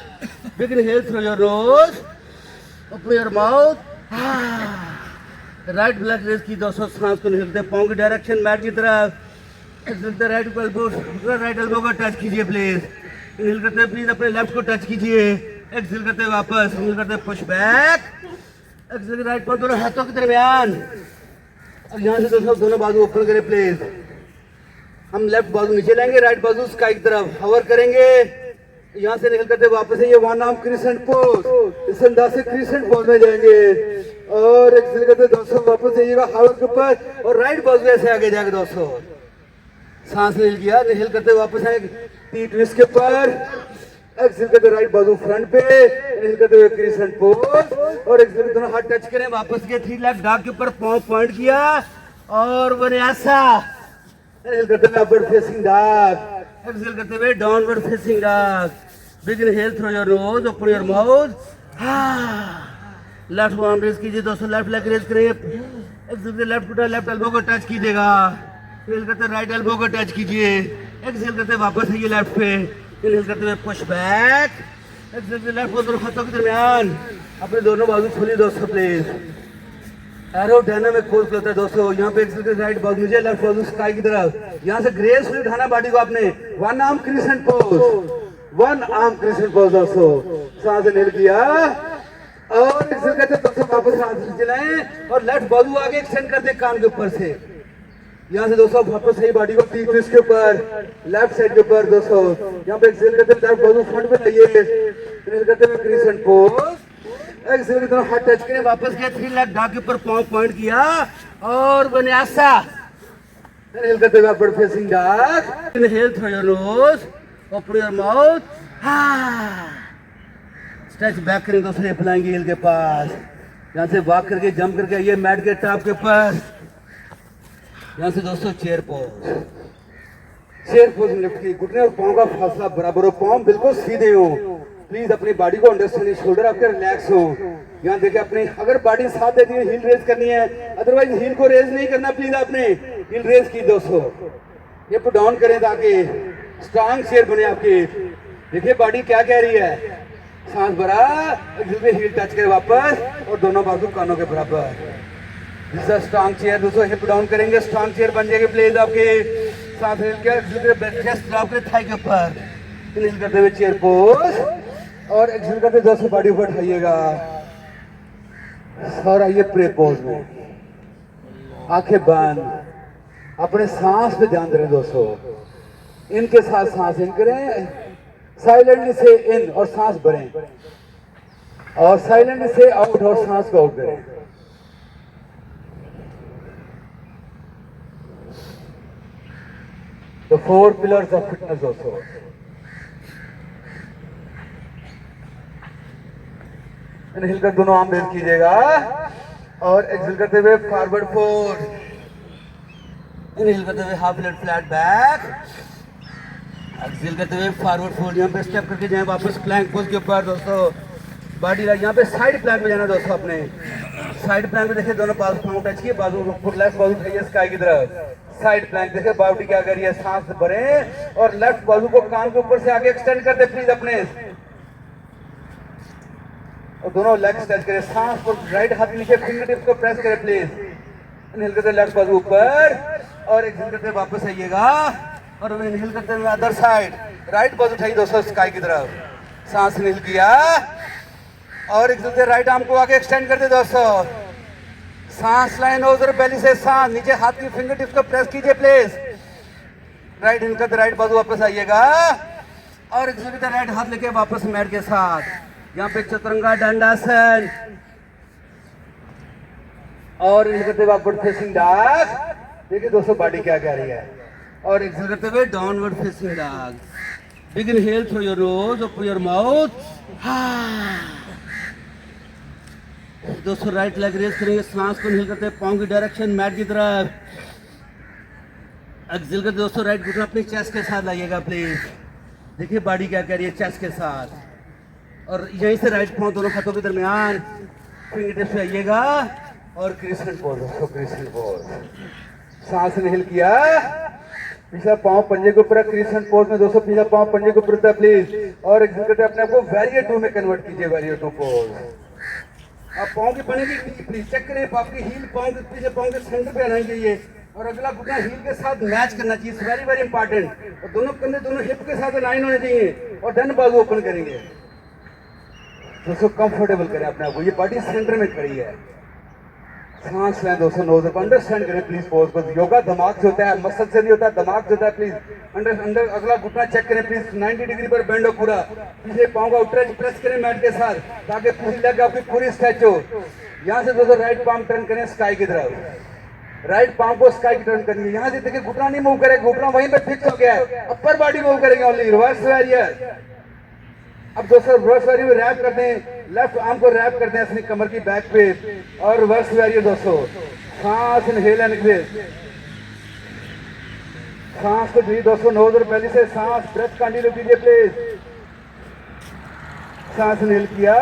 Big inhale through your nose, open your mouth. Right black raise की दोस्तों, सांस को निकलते पाँव की डायरेक्शन मैट की तरफ। एक्सहेल राइट एल्बो को टच कीजिए प्लीज। इनहेल करते प्लीज अपने लेफ्ट को टच कीजिए, एक्सहेल करते वापस, इनहेल करते पुश बैक, एक्सहेल राइट पर दोनों हाथों के दरमियान और यहाँ से दोस्तों दोनों बाजू ओपन करें प्लीज। हम लेफ्ट बाजू नीचे लाएंगे, राइट बाजू स्काई की तरफ हवर करेंगे। यहाँ से निकल करते वापस ये वन आर्म क्रिसेंट पोज, इस अंदाज से क्रिसेंट पोज में जाएंगे और एक्सहेल करते दोस्तों वापस जाइएगा हवर के ऊपर और राइट बाजू ऐसे आगे जाएगा दोस्तों। सांस इनहेल किया, इनहेल करते वापस आए टी ट्विस्ट के ऊपर, एक्सहेल करते राइट बाजू फ्रंट पे, इनहेल करते हुए क्रिसेंट पोज और एक्सहेल करते दोनों हाथ टच करें, वापस के 3 लेग डॉग के ऊपर, पाँव पॉइंट किया और विन्यासा। इनहेल करते हुए अपवर्ड फेसिंग डॉग, एक्सहेल करते हुए downward facing dog. Big inhale through your nose, open your mouth. Left arm raise कीजिए दोस्तों, लेफ्ट लेग रेज करेंगे, एक्सहेल करते लेफ्ट फुट लेफ्ट एल्बो को टच कीजिएगा, इनहेल करते राइट एल्बो को टच कीजिए, एक्सहेल करते वापस आइए लेफ्ट पे, इनहेल करते हुए पुश बैक, एक्सहेल करते लेफ्ट को दोनों हाथों के दरमियान अपने दोनों बाजू खोलिए दोस्तों प्लीज। एरो डायनामिक पोज होता है दोस्तों। यहाँ पे एक्सहेल करते राइट बाजू नीचे, लेफ्ट बाजू स्काई की तरफ। यहाँ से ग्रेसफुली उठाना बॉडी को आपने, one arm crescent pose, one arm crescent pose दोस्तों। सांस इनहेल किया और एक्सहेल करते दोस्तों वापस हाथ चलाएं और लेफ्ट बाजू आगे एक्सटेंड करते कान के ऊपर से। यहाँ से दोस्तों वापस सही बॉडी को टी ट्विस्ट के ऊपर, लेफ्ट साइड के ऊपर दोस्तों। यहाँ पे एक्सहेल करते लेफ्ट बाजू फ्रंट पे लाइए, इनहेल करते हुए क्रिसेंट पोज, एक्सहेल करते हाथ टच करें, वापस गए 3 लेग डॉग के ऊपर, पाँव पॉइंट किया और विन्यासा। इनहेल करते हुए upward facing dog, inhale through your nose, open your mouth. Stretch back करें दोस्तों, हिप लाएंगे हील के पास। यहाँ से वॉक करके जंप करके आइए मैट के टॉप के ऊपर। यहाँ से दोस्तों चेयर पोज, चेयर पोज में लिफ्ट की घुटने और पाँव का फासला बराबर हो, पाँव बिल्कुल सीधे हो। प्लीज अपनी बॉडी को अंडरस्टैंड, शोल्डर आपके रिलैक्स हो। यहाँ देखिए अपने अगर बॉडी साथ देती है हील रेज करनी है, अदरवाइज हील को रेज नहीं करना प्लीज। आपने हील रेज की दोस्तों, हिप डाउन करें ताकि स्ट्रांग चेयर बने आपकी। देखिए बॉडी क्या कह रही है, सांस भरा, हील टच करे वापस और दोनों बाजू कानों के बराबर। स्ट्रांग चेयर दोस्तों, हिप डाउन करेंगे, स्ट्रांग चेयर बन जाएगी प्लीज आपके। सांस चेस्ट ड्रॉप करें थाई के ऊपर, इनहेल करते हुए चेयर पोज और एक्सहेल करते दोस्तों बॉडी ऊपर उठाइएगा और आइए प्रे पोज में। आंखें बंद, अपने सांस पे ध्यान दें दोस्तों। इनके साथ सांस इन करें, साइलेंटली से इन और सांस भरें और साइलेंटली से आउट और सांस को आउट करें। The 4 pillars of fitness दोस्तों। इनहेल कर दोनों आर्म रेज कीजिएगा और एक्सहेल करते हुए फॉरवर्ड फोल्ड, इनहेल करते हुए half lift flat back, exhale करते हुए फॉरवर्ड फोल्ड। यहाँ पे स्टेप करके जाए वापस प्लैंक पोज के ऊपर दोस्तों। बॉडी लाइक यहाँ पे साइड प्लैंक में जाना दोस्तों। अपने साइड प्लैंक में देखिए दोनों पाँव टच किए, बाजू लेफ्ट बाजू उठाइए स्काई की तरफ। साइड प्लैंक देखिए बॉडी क्या करिए, सांस भरें और लेफ्ट बाजू को कान के ऊपर से आगे एक्सटेंड करते प्लीज अपने और दोनों लेग्स टच करें। सांस को राइट हाथ नीचे, फिंगर टिप्स को प्रेस करें प्लीज। इनहेल करते लेफ्ट बाजू ऊपर और एक्सहेल करते वापस आइएगा और इनहेल करते हुए अदर साइड, राइट बाजू उठाइए दोस्तों स्काई की तरफ। सांस नील किया और एक दूसरे राइट आर्म को आगे एक्सटेंड कर दे दोस्तों। सांस लाइन नोज बेली से सांस नीचे, हाथ की फिंगर टिप्स को प्रेस कीजिए प्लीज। राइट हिल कर राइट बाजू वापस आइएगा और एक दूसरे राइट हाथ लेके वापस मैट के साथ। यहाँ पे चतुरंगा दंडासन और इन करते हुए अपवर्ड फेसिंग डॉग। देखिए दोस्तों बॉडी क्या कह रही है। और एक्सेल करते हुए downward facing dog. Big inhale through your knows और थ्रू योर माउथ। दोस्तों राइट लेग रेज करेंगे, सांस को इनहेल करते हैं पाँव की डायरेक्शन मैट की तरफ। एक्सेल करते दोस्तों राइट घुटना अपनी चेस्ट के साथ लाइएगा प्लीज। देखिए बॉडी क्या कह रही है चेस्ट के साथ। और यहीं से राइट पाँव दोनों हाथों के दरमियान फिंगर टिप्स पे आइएगा और क्रिसेंट पोज दोस्तों, क्रिसेंट पोज। सांस इनहेल किया, पिछला पाँव पंजे के ऊपर, क्रिसेंट पोज में दोस्तों पिछला पाँव पंजे के ऊपर था प्लीज। और एक्सेल करते अपने आप को वैरियर 2 में कन्वर्ट कीजिए, वैरियर 2 पोज। आप पाँव की बनेगी प्लीज चेक करें, आपकी हील पाँव के पीछे पाँव के सेंटर पे आना चाहिए और अगला घुटना हील के साथ मैच करना चाहिए, वेरी वेरी इंपॉर्टेंट। और दोनों कंधे दोनों हिप के साथ लाइन होने चाहिए और देन बाजू ओपन करेंगे दोस्तों। कंफर्टेबल करें अपने आप को, ये बॉडी सेंटर में खड़ी है। सांस लें दोस्तों, नोज पर अंडरस्टैंड करें प्लीज पोज को। योगा दिमाग से होता है, मसल से नहीं होता, दिमाग से होता है प्लीज। अंडर अगला घुटना चेक करें प्लीज, 90 डिग्री पर बेंड हो पूरा। पीछे पाँव का स्ट्रेच प्रेस करें मैट के साथ ताकि पूरी लेग आपकी पूरी स्ट्रेच हो। यहाँ से दोस्तों राइट पाम टर्न करें स्काई की तरफ, राइट पाम को स्काई की टर्न करेंगे। यहाँ से देखिए घुटना नहीं मूव करेगा, घुटना वहीं पे फिक्स हो गया है, अपर बॉडी मूव करेंगे ओनली। Reverse warrior. अब दोस्तों रिवर्स वैरियर में रैप करते हैं, लेफ्ट आर्म को रैप करते हैं अपनी कमर की बैक पे और रिवर्स वैरियर दोस्तों। सांस इनहेल एंड एक्सहेल, सांस को दी दोस्तों, नोज और बेली से सांस ब्रेथ कंटिन्यू कीजिए प्लीज। सांस इनहेल किया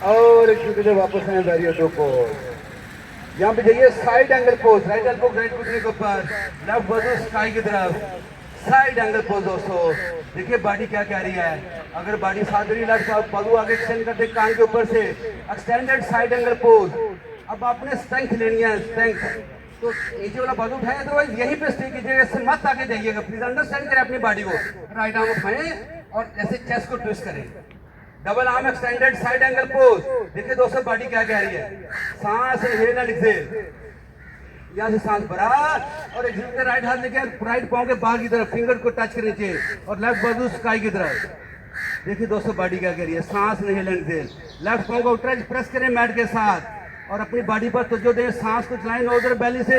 और एक दूसरे वापस आए वैरियर 2 पोज। यहाँ पे जाइए side angle pose, right elbow right घुटने के ऊपर, लेफ्ट बाजू स्काई की तरफ, साइड एंगल पोज दोस्तों। देखिए बॉडी क्या कह रही है। अगर बॉडी साथ रही लेफ्ट बाजू आगे एक्सटेंड करते कान के ऊपर से, एक्सटेंडेड साइड एंगल पोज। अब आपने स्ट्रेंथ लेनी है, स्ट्रेंथ तो नीचे वाला बाजू उठाए, अदरवाइज यहीं पे स्टे कीजिएगा, इससे मत आगे जाइएगा प्लीज। अंडरस्टैंड करें अपनी बॉडी को। राइट आर्म उठाएं और ऐसे चेस्ट को ट्विस्ट करें, double arm extended side angle pose. देखिए दोस्तों बॉडी क्या कह रही है। सांस इनहेल एंड एक्सहेल, यहाँ से सांस भरा और एक्सहेल के राइट हाथ लेके राइट पाँव के बाहर की तरफ फिंगर को टच करनी चाहिए और लेफ्ट बाजू स्काई की तरफ। देखिए दोस्तों बॉडी क्या कह रही है। सांस इनहेल एंड एक्सहेल, लेफ्ट पाँव को स्ट्रेच प्रेस करें मैट के साथ और अपनी बॉडी पर तवज्जो दें। सांस को चलाएं नोज और बेली से।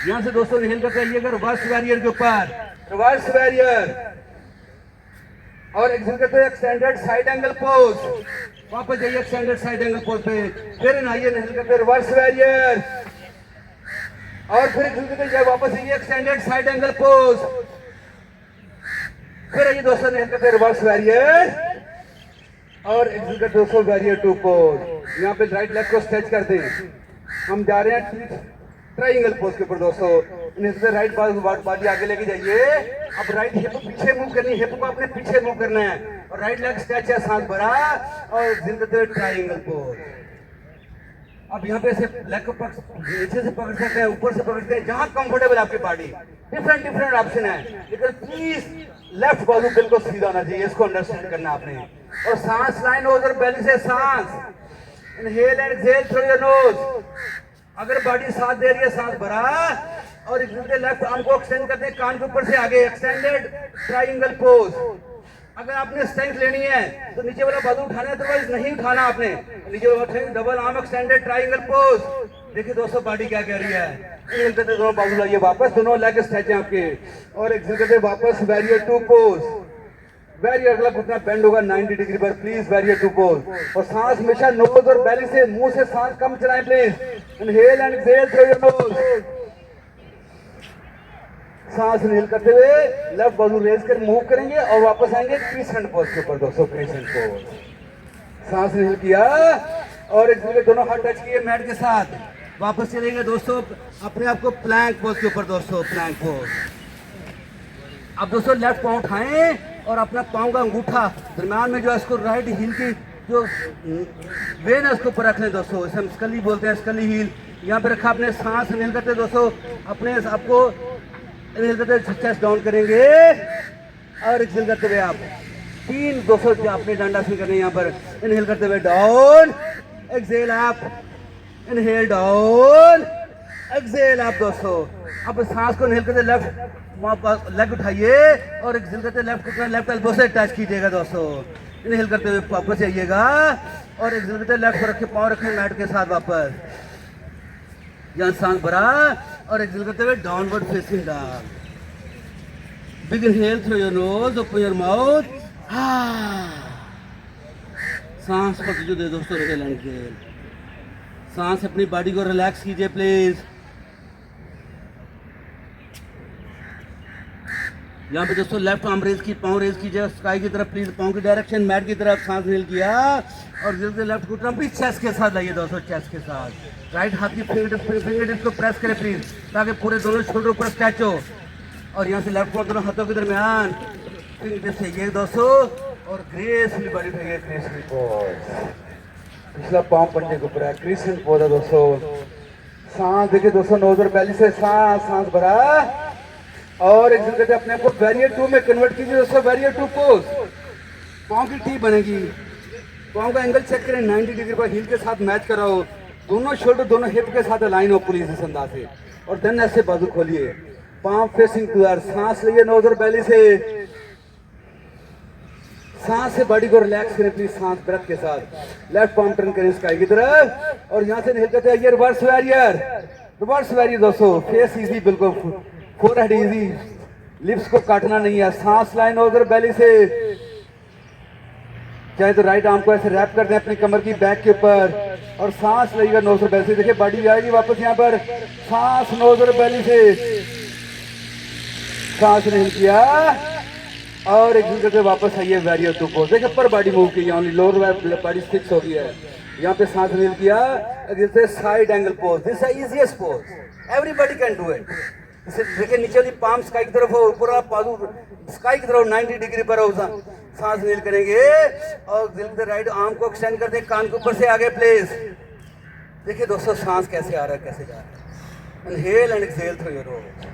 यहाँ से दोस्तों इनहेल करके आइएगा रिवर्स वैरियर के ऊपर, रिवर्स वैरियर और एक्सहेल करते हैं एक्सटेंडेड साइड एंगल पोज। वापस जाइए एक्सटेंडेड साइड एंगल पोज पे, फिर आइए इनहेल करते रिवर्स वैरियर और फिर एक्सहेल करते वापस आइए एक्सटेंडेड साइड एंगल पोज। फिर आइए दोस्तों इनहेल करते रिवर्स वैरियर और एक्सहेल करते दोस्तों वैरियर 2 पोज। यहाँ पे राइट लेग को स्ट्रेच करते हैं, हम जा रहे हैं ट्राइंगल पोज के ऊपर दोस्तों। राइट बॉडी आगे लेके जाइए। अब राइट हिप पीछे मूव करनी है, हिप को अपने पीछे मूव करना है और राइट लेग स्ट्रेच है, सांस भरा और जिंदगी ट्राइंगल पोज। अब यहाँ पे से लेग को नीचे से पकड़ सकते हैं, ऊपर से पकड़ सकते हैं, जहां कंफर्टेबल आपकी बॉडी। डिफरेंट ऑप्शन है, लेकिन प्लीज लेफ्ट बाजू बिल्कुल सीधा होना चाहिए, इसको अंडरस्टैंड करना आपने। और सांस लाइन नोज और बेली से सांस inhale and exhale through your knows. अगर बॉडी साथ दे रही है सांस भरा और लेफ्ट आर्म को एक्सटेंड करते हैं कान के ऊपर से आगे, एक्सटेंडेड ट्राइंगल पोज। अगर आपने स्ट्रेंथ लेनी है तो नीचे वाला बाजू उठाना है, अदरवाइज नहीं उठाना आपने। नीचे वाला double arm extended triangle pose. देखिए दोस्तों बॉडी क्या कह रही है। इनहेल करते दोनों बाजू लाइए वापस, दोनों लेग स्ट्रेच हैं आपके और एक्सहेल करते वापस वैरियर 2 पोज। वैरियर अगला घुटना बेंड होगा 90 डिग्री पर प्लीज, वैरियर 2 पोज। और सांस हमेशा नोज और बेली से, मुंह से सांस कम चलाएं please. Inhale and exhale through your knows. सांस इनहेल करते हुए लेफ्ट बाजू रेज कर मूव करेंगे और वापस आएंगे क्रिसेंट पोज के ऊपर दोस्तों, क्रिसेंट पोज। सांस इनहेल किया और एक्सहेल दोनों हाथ टच किए मैट के साथ, वापस चलेंगे दोस्तों अपने आप को प्लैंक पोज के ऊपर दोस्तों, प्लैंक पोज। अब दोस्तों लेफ्ट पाँव उठाएं और अपना पाँव का अंगूठा दरम्यान में जो इसको राइट हील की जो वेन है उसके ऊपर रख लें दोस्तों, इसे हम स्कली बोलते हैं, स्कली हील। यहाँ पे रखा अपने सांस इनहेल करते दोस्तों, अपने आपको इनहेल करते हुए चेस्ट डाउन करेंगे और एक्सेल करते हुए आप 200 अपने डंडा से करने यहाँ पर इनहेल करते हुए down, exhale up, inhale down, exhale up 200। अब सांस को इनहेल करते लेफ्ट लेग उठाइए और एक्सेल करते लेफ्ट एल्बो से टच कीजिएगा 200। इनहेल करते हुए वापस आइएगा और एक्सेल करते लेफ्ट रखे, पाँव रखे मैट के साथ वापस, यहाँ सांस भरा और एक्सेल करते हुए downward facing dog. Big inhale through your nose, open your mouth. सांस को दीजिए दोस्तों, लैंड के सांस, अपनी बॉडी को रिलैक्स कीजिए प्लीज। यहाँ पे दोस्तों लेफ्ट आर्म रेज की, पाँव रेज कीजिए स्काई की तरफ प्लीज, पाँव की डायरेक्शन मैट की तरफ, सांस इनहेल किया और लेफ्ट घुटना भी चेस्ट के साथ लाइए दोस्तों, चेस्ट के साथ। राइट हाथ की फिंगरटिप्स को प्रेस करें प्लीज, ताकि पूरे दोनों शोल्डर ऊपर स्ट्रेच हो। और यहाँ से लेफ्ट को दोनों हाथों के दरमियान फिंगरटिप्स से ये दोस्तों और ग्रेसफुली बॉडी उठाइए, ग्रेसफुली पोज। पिछला पाँव पन्ने के ऊपर है, क्रिसेंट पोज है दोस्तों। सांस देखिए दोस्तों, नोज और बेली से सांस भरा और एक जगह अपने आप को बैरियर 2 में कन्वर्ट कीजिए दोस्तों, बैरियर 2 पोज। पाँव की टी बनेगी, पाँव का एंगल चेक करें 90 डिग्री पर, हील के साथ मैच कराओ, दोनों शोल्डर दोनों हिप के साथ अलाइन हो पुलिस इस अंदाज से। और देन ऐसे बाजू खोलिए, पाँव फेसिंग टूअर, सांस लिए नोज और बेली से, सांस से बॉडी को रिलैक्स करें प्लीज, सांस ब्रेथ के साथ। लेफ्ट पाम टर्न करें स्काई की तरफ और यहाँ से निकल करते हैं रिवर्स वैरियर दोस्तों। फेस इजी, बिल्कुल फोरहेड इजी, लिप्स को काटना नहीं है। सांस लाइन उधर बेली से, चाहे तो राइट आर्म को ऐसे रैप कर दें अपनी कमर की बैक के ऊपर और सांस लगेगा नोज और बेली से। देखिए बॉडी आएगी वापस यहाँ पर, सांस नोज और बेली से, सांस नहीं किया और एक दूसरे से वापस आइए वैरियर 2 पोज। देखिए अपर बॉडी मूव की, ओनली लोअर बॉडी फिक्स हो गई है। यहाँ पे सांस नहीं किया, जैसे side angle pose, this is easiest pose, everybody can do it. इसे देखिए नीचे वाली पाम स्काई की तरफ हो, ऊपर वाला बाजू स्काई की तरफ 90 डिग्री पर हो। सांस नील करेंगे और दिल के राइट आर्म को एक्सटेंड कर दें कान के ऊपर से आगे प्लीज। देखिए दोस्तों सांस कैसे आ रहा है, कैसे जा रहा है। Inhale and exhale through your knows.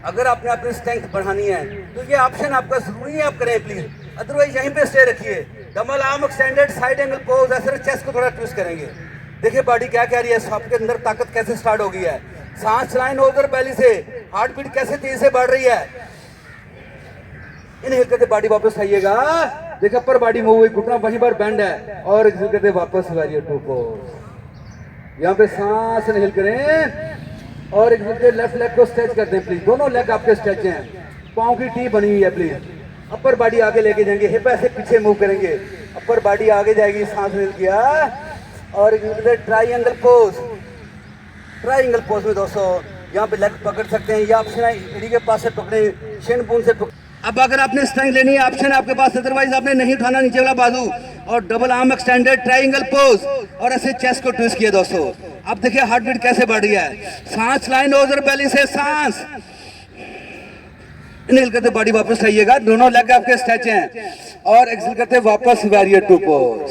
अगर आपने अपनी स्ट्रेंथ बढ़ानी है तो ये ऑप्शन आपका जरूरी है, आप करें प्लीज, अदरवाइज यहीं पे स्टे रखिए। Double arm extended side angle pose, ऐसे चेस्ट को थोड़ा ट्विस्ट करेंगे। देखिए बॉडी क्या कह रही है, आपके अंदर ताकत कैसे स्टार्ट हो गई है। सांस चलाएं नोजर बेली से, हार्ट बीट कैसे तेजी से बढ़ रही है। इनहेल करते बॉडी वापस आइएगा, देखिए अपर बॉडी मूव हुई, घुटना वहीं पर बेंड है और एक्सहेल करते वापस वैरियर 2 पोज। यहाँ पे सांस इनहेल करें और एक दूसरे लेफ्ट लेग को स्ट्रेच करते हैं प्लीज, दोनों लेग आपके स्ट्रेच हैं, पाँव की टी बनी हुई है प्लीज। अपर बॉडी आगे लेके जाएंगे, हिप ऐसे पीछे मूव करेंगे, अपर बॉडी आगे जाएगी, सांस ले किया और एक दूसरे ट्राइंगल पोज। ट्राइंगल पोज में दोस्तों यहाँ पे लेग पकड़ सकते हैं या ऑप्शन है एड़ी के पास से पकड़े, शिन बोन से पकड़े। अब अगर आपने स्ट्रेंथ लेनी है ऑप्शन आपके पास, अदरवाइज आपने नहीं उठाना नीचे वाला बाजू और double arm extended triangle pose और ऐसे चेस्ट को ट्विस्ट किया दोस्तों। अब देखिए हार्ट बीट कैसे बढ़ रही है। सांस लाइन ओजर बेली से, सांस इनहेल करते बॉडी वापस आइएगा, दोनों लेग आपके स्ट्रेच हैं और एक्सहेल करते वापस वैरियर 2 पोज।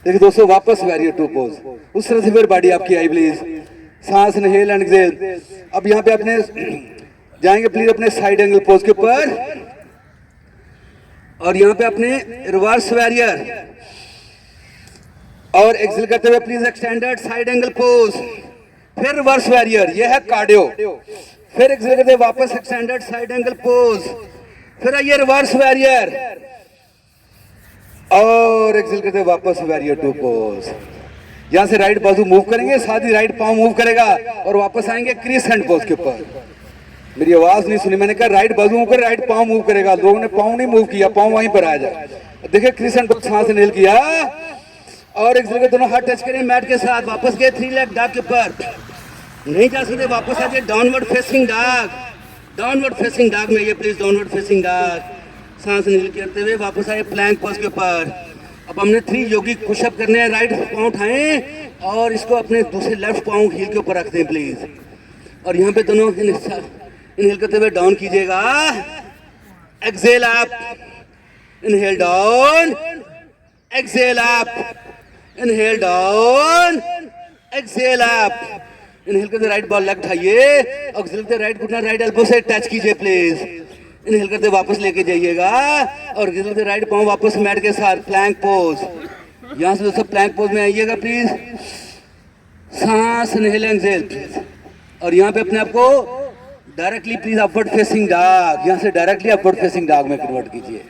देखिए दोस्तों वापस वैरियर 2 पोज, उस तरह से फिर बॉडी आपकी आई प्लीज। सांस इनहेल एंड एक्सहेल। अब यहाँ पे अपने जाएंगे प्लीज अपने साइड एंगल पोज के ऊपर और यहाँ पे अपने रिवर्स वैरियर और एक्सहेल करते हुए please extended side angle pose, फिर रिवर्स वैरियर, यह है कार्डियो। फिर एक्सहेल करते वापस एक्सटेंडेड साइड एंगल पोज, फिर आइए रिवर्स वैरियर और एक्सहेल करते वापस वैरियर 2 पोज। यहां से राइट बाजू मूव करेंगे, साथ ही राइट पांव मूव करेगा और वापस आएंगे क्रिसेंट पोज के ऊपर। मेरी आवाज नहीं सुनी, मैंने कहा राइट बाजू मूव कर, राइट पांव मूव करेगा। लोगों ने पांव नहीं मूव किया, पांव वहीं पर आ जाए। देखिए क्रिसेंट पोज, सांस इनहेल किया और एक जगह दोनों हाथ टच करें मैट के साथ, वापस गए 3 लेग डॉग के ऊपर, नहीं जा सकते वापस आ जाए downward facing dog. Downward facing dog में ये प्लीज, डाउनवर्ड फेसिंग डॉग। सांस इनहेल करते हुए वापस आए प्लैंक पोज के ऊपर। अब हमने 3 योगिक पुशअप करने हैं, राइट पाँव उठाएं और इसको अपने दूसरे लेफ्ट पाँव हील के ऊपर रख दें प्लीज। और यहाँ पे दोनों इनहेल करते हुए डाउन कीजिएगा, exhale up, inhale down, exhale up, inhale down, exhale up inhale करते राइट बॉल लेग उठाइए, एक्सहेल करते राइट घुटना राइट एल्बो से टच कीजिए प्लीज। इनहेल करते वापस लेके जाइएगा और एक्सहेल करते राइट पांव वापस मैट के साथ प्लैंक पोज। यहाँ से दोस्तों प्लैंक पोज में आइएगा प्लीज। सांस इनहेल एक्सहेल प्लीज। और यहाँ पे अपने आप को directly please upward facing dog, यहाँ से डायरेक्टली अपवर्ड फेसिंग डॉग में कन्वर्ट कीजिए।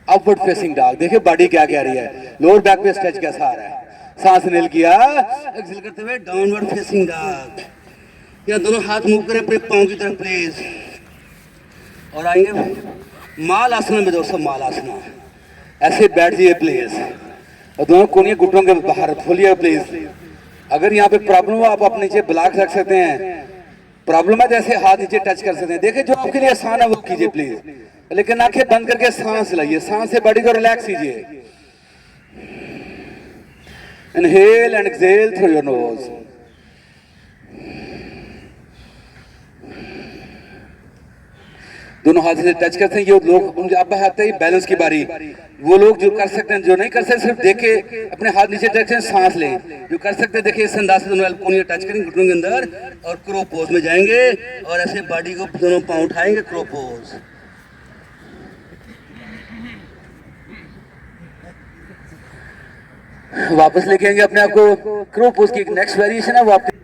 अपवर्ड फेसिंग डॉग, देखिए बॉडी क्या कह रही है, लोअर बैक पे स्ट्रेच कैसा आ रहा है। सांस इनहेल किया, एक्सहेल करते हुए डाउनवर्ड फेसिंग डॉग। यहाँ दोनों हाथ मूव करें अपने पांव की तरफ प्लीज। और आएंगे माल आसना में दोस्तों, माल आसना। ऐसे बैठ जाइए प्लीज और दोनों कोनिए घुटनों के बाहर खोलिए प्लीज। अगर यहाँ पे प्रॉब्लम हो आप अपने नीचे ब्लॉक रख सकते हैं, प्रॉब्लम है जैसे हाथ नीचे टच कर सकते हैं। देखिए जो आपके लिए आसान है वो कीजिए प्लीज, लेकिन आंखें बंद करके सांस लाइए, सांस से बॉडी को रिलैक्स कीजिए। Inhale and exhale through your knows. दोनों हाथ से टच करते हैं। ये लोग अब आते हैं बैलेंस की बारी, वो लोग जो कर सकते हैं, जो नहीं कर सकते सिर्फ देखे अपने हाथ नीचे टच करें, सांस लें। जो कर सकते हैं देखिए इस अंदाज से दोनों कोनियां टच करेंगे घुटनों के अंदर और क्रो पोज में जाएंगे और ऐसे बॉडी को दोनों पांव उठाएंगे, क्रो पोज। वापस लेके आएंगे अपने आप को क्रो पोज की। नेक्स्ट वेरिएशन है वो आपके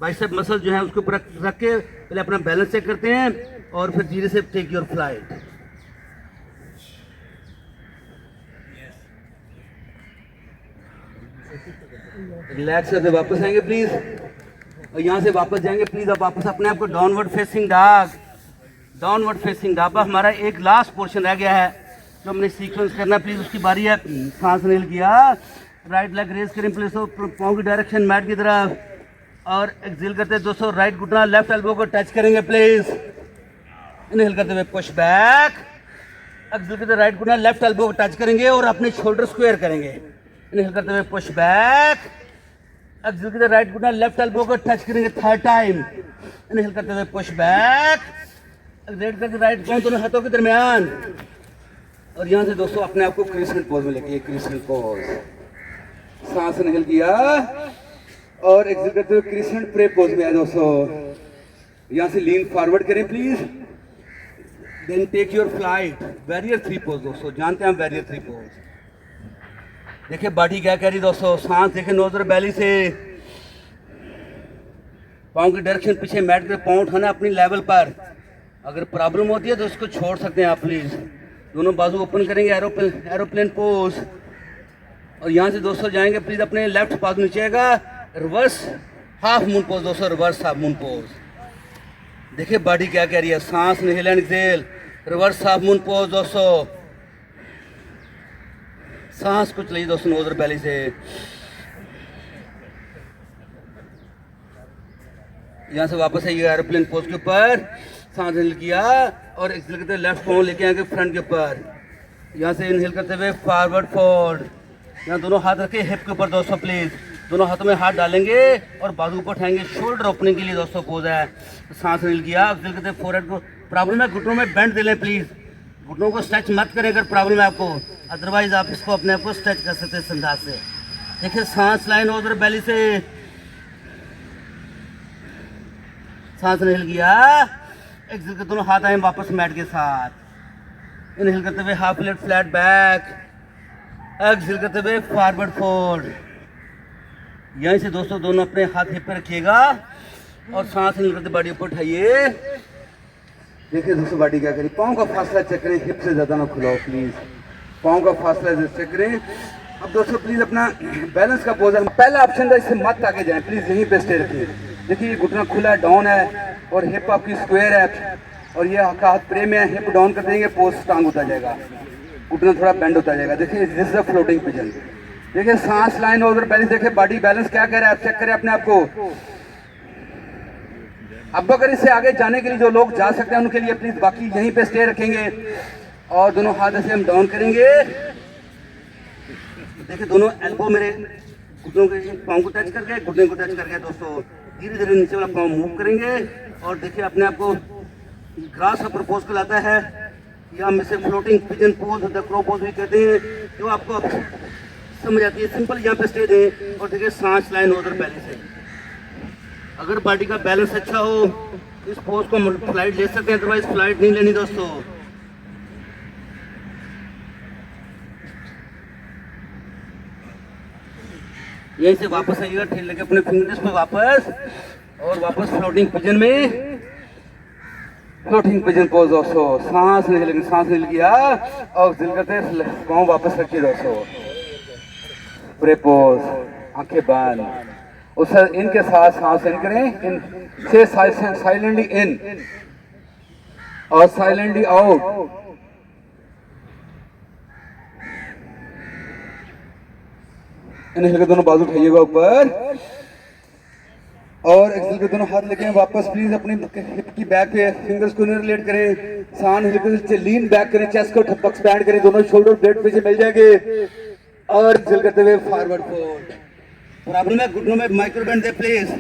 बाइसेप मसल जो है उसके ऊपर रख के पहले अपना बैलेंस चेक करते हैं और फिर धीरे से टेक योर फ्लाइट। रिलैक्स करके वापस आएंगे प्लीज और यहाँ से वापस जाएंगे प्लीज। अब वापस अपने आप को downward facing dog, downward facing dog. हमारा एक लास्ट पोर्शन रह गया है जो हमने सीक्वेंस करना, प्लीज उसकी बारी है। सांस इनहेल किया, राइट लेग रेज करें प्लीज, तो पाँव की डायरेक्शन मैट की तरफ और एक्सहेल करते दोस्तों राइट घुटना लेफ्ट एल्बो को टच करेंगे प्लीज। इनहेल करते हुए पुश बैक, एक्सहेल करते राइट घुटना लेफ्ट एल्बो को टच करेंगे और अपने शोल्डर स्क्वायर करेंगे। इनहेल करते हुए पुश बैक, एक्सहेल करते राइट घुटना लेफ्ट एल्बो को टच करेंगे थर्ड टाइम। इनहेल करते हुए पुश बैक, एक्सहेल करके राइट पांव दोनों हाथों के दरमियान और यहाँ से दोस्तों अपने आप को क्रिसेंट पोज में लेके, क्रिसेंट पोज। सांस इनहेल किया और एक्सहेल करते हुए क्रिसेंट प्रे पोज में आए दोस्तों। यहाँ से लीन फॉरवर्ड करें please, then take your flight. Warrior 3 pose दोस्तों, जानते हैं हम बैरियर 3 पोज। देखिए बॉडी क्या कह रही दोस्तों, सांस देखिए नोज और बैली से, पाँव की डायरेक्शन पीछे मैट के, पाँव उठाना अपनी लेवल पर। अगर प्रॉब्लम होती है तो उसको छोड़ सकते हैं आप प्लीज। दोनों बाजू ओपन करेंगे, एरोप्लेन पोज। और यहाँ से दोस्तों जाएंगे प्लीज अपने लेफ्ट बाजू नीचे आएगा, रिवर्स हाफ मून पोज दोस्तों, रिवर्स हाफ मून पोज। देखिए बॉडी क्या कह रही है, सांस inhale and exhale, reverse half moon pose दोस्तों। सांस कुछ लीजिए दोस्तों नोज और बैली से। यहाँ से वापस आइए एरोप्लेन पोज के ऊपर, सांस इनहेल किया और एक्सहेल करते लेफ्ट पाँव लेके आएंगे फ्रंट के ऊपर। यहाँ से इनहेल करते हुए फॉरवर्ड फोल्ड। यहाँ दोनों हाथ रखे हिप के ऊपर दोस्तों प्लीज, दोनों हाथों में हाथ डालेंगे और बाजू ऊपर उठाएंगे, शोल्डर ओपनिंग के लिए दोस्तों पोज है। सांस इनहेल किया, एक्सहेल करते फोरहेड को, प्रॉब्लम है घुटनों में बेंड दे लें प्लीज, घुटनों को स्ट्रेच मत करें अगर प्रॉब्लम है आपको, अदरवाइज आप इसको अपने आप को स्ट्रेच कर सकते हैं इस अंदाज से। देखिए सांस लाइन उधर बैली से, सांस इनहेल किया, एक्सहेल करते दोनों हाथ आए वापस मैट के साथ। इनहेल करते हुए half lift flat back, exhale करते हुए फॉरवर्ड फोल्ड। यहीं से दोस्तों दोनों अपने हाथ हिप पे रखिएगा और सांस इनहेल करते बॉडी ऊपर उठाइए। देखिए दोस्तों बॉडी क्या करें, पाँव का फासला चेक करें, हिप से ज़्यादा ना खुलाओ प्लीज़, पाँव का फासला चेक करें। अब दोस्तों प्लीज़ अपना बैलेंस का पोज है, पहला ऑप्शन था इससे मत आगे जाएं प्लीज़, यहीं पे स्टे रखिए। देखिए घुटना खुला है, डाउन है और हिप आपकी स्क्वायर है और ये आपका हाथ प्रे में है, हिप डाउन कर देंगे, पोज स्ट्रांग होता जाएगा, घुटना थोड़ा बेंड होता जाएगा। देखिए this is a floating pigeon. देखिए सांस लाइन उधर बैलेंस, देखिए बॉडी बैलेंस क्या कर रहा है, आप चेक करें अपने आप को। अब अगर इससे आगे जाने के लिए जो लोग जा सकते हैं उनके लिए प्लीज बाकी यहीं पे स्टे रखेंगे और दोनों हाथ ऐसे हम डाउन करेंगे। देखिए दोनों एल्बो मेरे घुटनों के पाँव को टच करके, घुटने को टच करके दोस्तों धीरे धीरे नीचे वाला पाँव मूव करेंगे और देखिए अपने आप को ग्रास अपर पोज कहलाता है या हम इसे floating pigeon pose, the crow pose भी कहते हैं, जो आपको समझ आती है। सिंपल यहाँ पे स्टे दें और देखिए सांस लाइन उधर पहले से अगर बॉडी का बैलेंस अच्छा हो इस पोज को फ्लाइट ले सकते हैं, अदरवाइज फ्लाइट नहीं लेनी दोस्तों। यहीं से वापस आइएगा, ठेल लेके अपने फिंगर्स पे वापस, और वापस फ्लोटिंग पिजन में, फ्लोटिंग पिजन पोज दोस्तों। सांस नहीं लेंगे, सांस नहीं लिया और दिल करते पाँव वापस रखिए दोस्तों। प्रे पोज, आंखें बंद, उस इनके साथ सांस इन करें, इन से साइलेंटली इन और साइलेंटली आउट। इन्हें के दोनों बाजू उठाइएगा ऊपर और एक्सेल के दोनों हाथ लेके वापस प्लीज अपनी हिप की बैक पे फिंगर्स को रिलेट करें, सांस हिल लीन बैक करें, चेस्ट को एक्सपैंड करें, दोनों शोल्डर ब्लेड पीछे मिल जाएंगे और एक्सेल करते हुए फॉरवर्ड फोल्ड। बराबर में घुटनों में micro bend they please,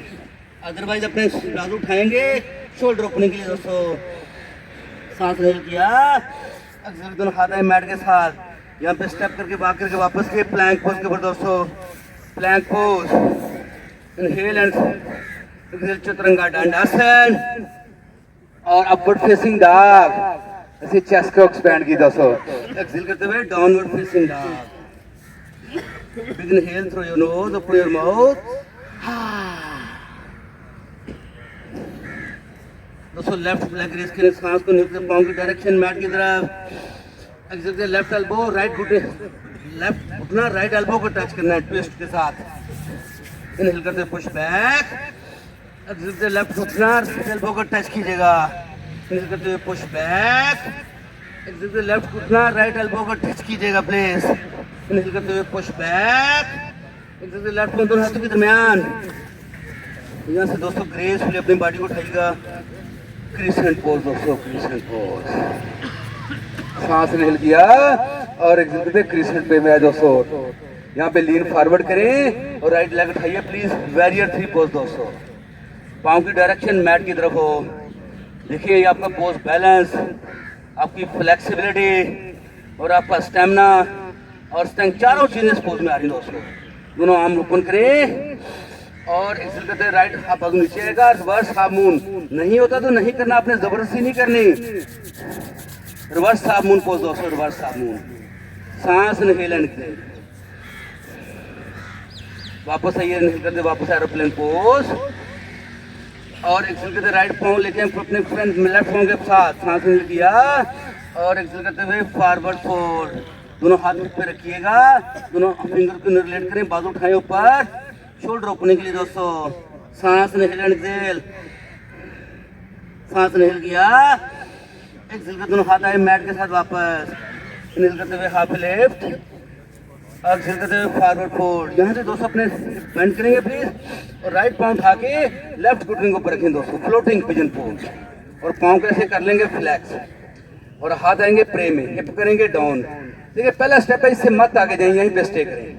otherwise अपने बाजू उठाएंगे शोल्डर ओपनिंग के लिए दोस्तों। सांस हिल किया, एक्सेल के दोनों हाथ आए मैट के साथ, यहाँ पे स्टेप करके भाग करके वापस के प्लैंक पोज के ऊपर दोस्तों। Plank pose, inhale and exhale, Chaturanga Dandasana और अपवर्ड फेसिंग डॉग। ऐसे चेस्ट को एक्सपैंड की दोस्तों। एक्सेल करते हुए downward facing dog. Big inhale through your nose, open your mouth. दोस्तों लेफ्ट लेग रेस करें, सांस को नीचे पाँव की डायरेक्शन मैट की तरफ। एक्सेल से लेफ्ट एल्बो राइट घुटने, लेफ्ट घुटना राइट एल्बो को टच करना है ट्विस्ट के साथ। इनहेल करते पुश बैक, एक्सेल से लेफ्ट घुटना राइट एल्बो को टच कीजिएगा। इनहेल करते हुए पुश बैक, एक्सेल से लेफ्ट घुटना राइट एल्बो को टच कीजिएगा प्लीज। इनहेल करते हुए पुश बैक, एक्सेल से लेफ्ट में दोनों हाथों के दरमियान। यहाँ से दोस्तों ग्रेसफुली अपनी बॉडी को उठाइएगा, क्रिसेंट पोज दोस्तों, क्रिसेंट पोज। सांस इनहेल किया और एक्सेल करते क्रिसेंट पे में दोस्तों। यहाँ पे लीन फॉरवर्ड करें और राइट लेग उठाइए प्लीज, वॉरियर 3 पोज दोस्तों। पाँव की डायरेक्शन मैट की तरफ हो। देखिए ये आपका पोज बैलेंस, आपकी फ्लेक्सिबिलिटी और आपका स्टेमिना और स्ट्रेंथ, चारों चीजें इस पोज में आ रही हैं दोस्तों। दोनों आर्म ओपन करें और एक्सेल करते राइट हाथ बाजू नीचे आएगा, रिवर्स हाफ मून। नहीं होता तो नहीं करना, आपने जबरदस्ती नहीं करनी। रिवर्स हाफ मून पोज दोस्तों, रिवर्स हाफ मून। सांस इनहेल एंड एक्सेल, वापस आइए, इनहेल करते वापस एरोप्लेन पोज और एक्सेल करते राइट पाँव लेके अपने फ्रंट लेफ्ट पाँव के साथ सांस इनहेल किया और एक्सेल करते हुए फॉरवर्ड फोल्ड। दोनों हाथ पे रखिएगा, दोनों फिंगर को रिलेट करें, बाजू उठाएं ऊपर, शोल्डर ओपनिंग के लिए दोस्तों। सांस इनहेल एंड एक्सेल, सांस इनहेल किया, एक्सेल करते दोनों हाथ आए मैट के साथ वापस। इनहेल करते हुए हाफ लेफ्ट, एक्सेल करते हुए फॉरवर्ड फोल्ड। यहाँ से दोस्तों अपने बेंड करेंगे प्लीज और राइट पाँव उठा के लेफ्ट घुटने को ऊपर रखें दोस्तों, फ्लोटिंग पिजन पोज। और पाँव कैसे कर लेंगे फ्लैक्स और हाथ आएंगे प्रे में, हिप करेंगे डाउन। देखिए पहला स्टेप है, इससे मत आगे जाइए, यहीं पे स्टे करें।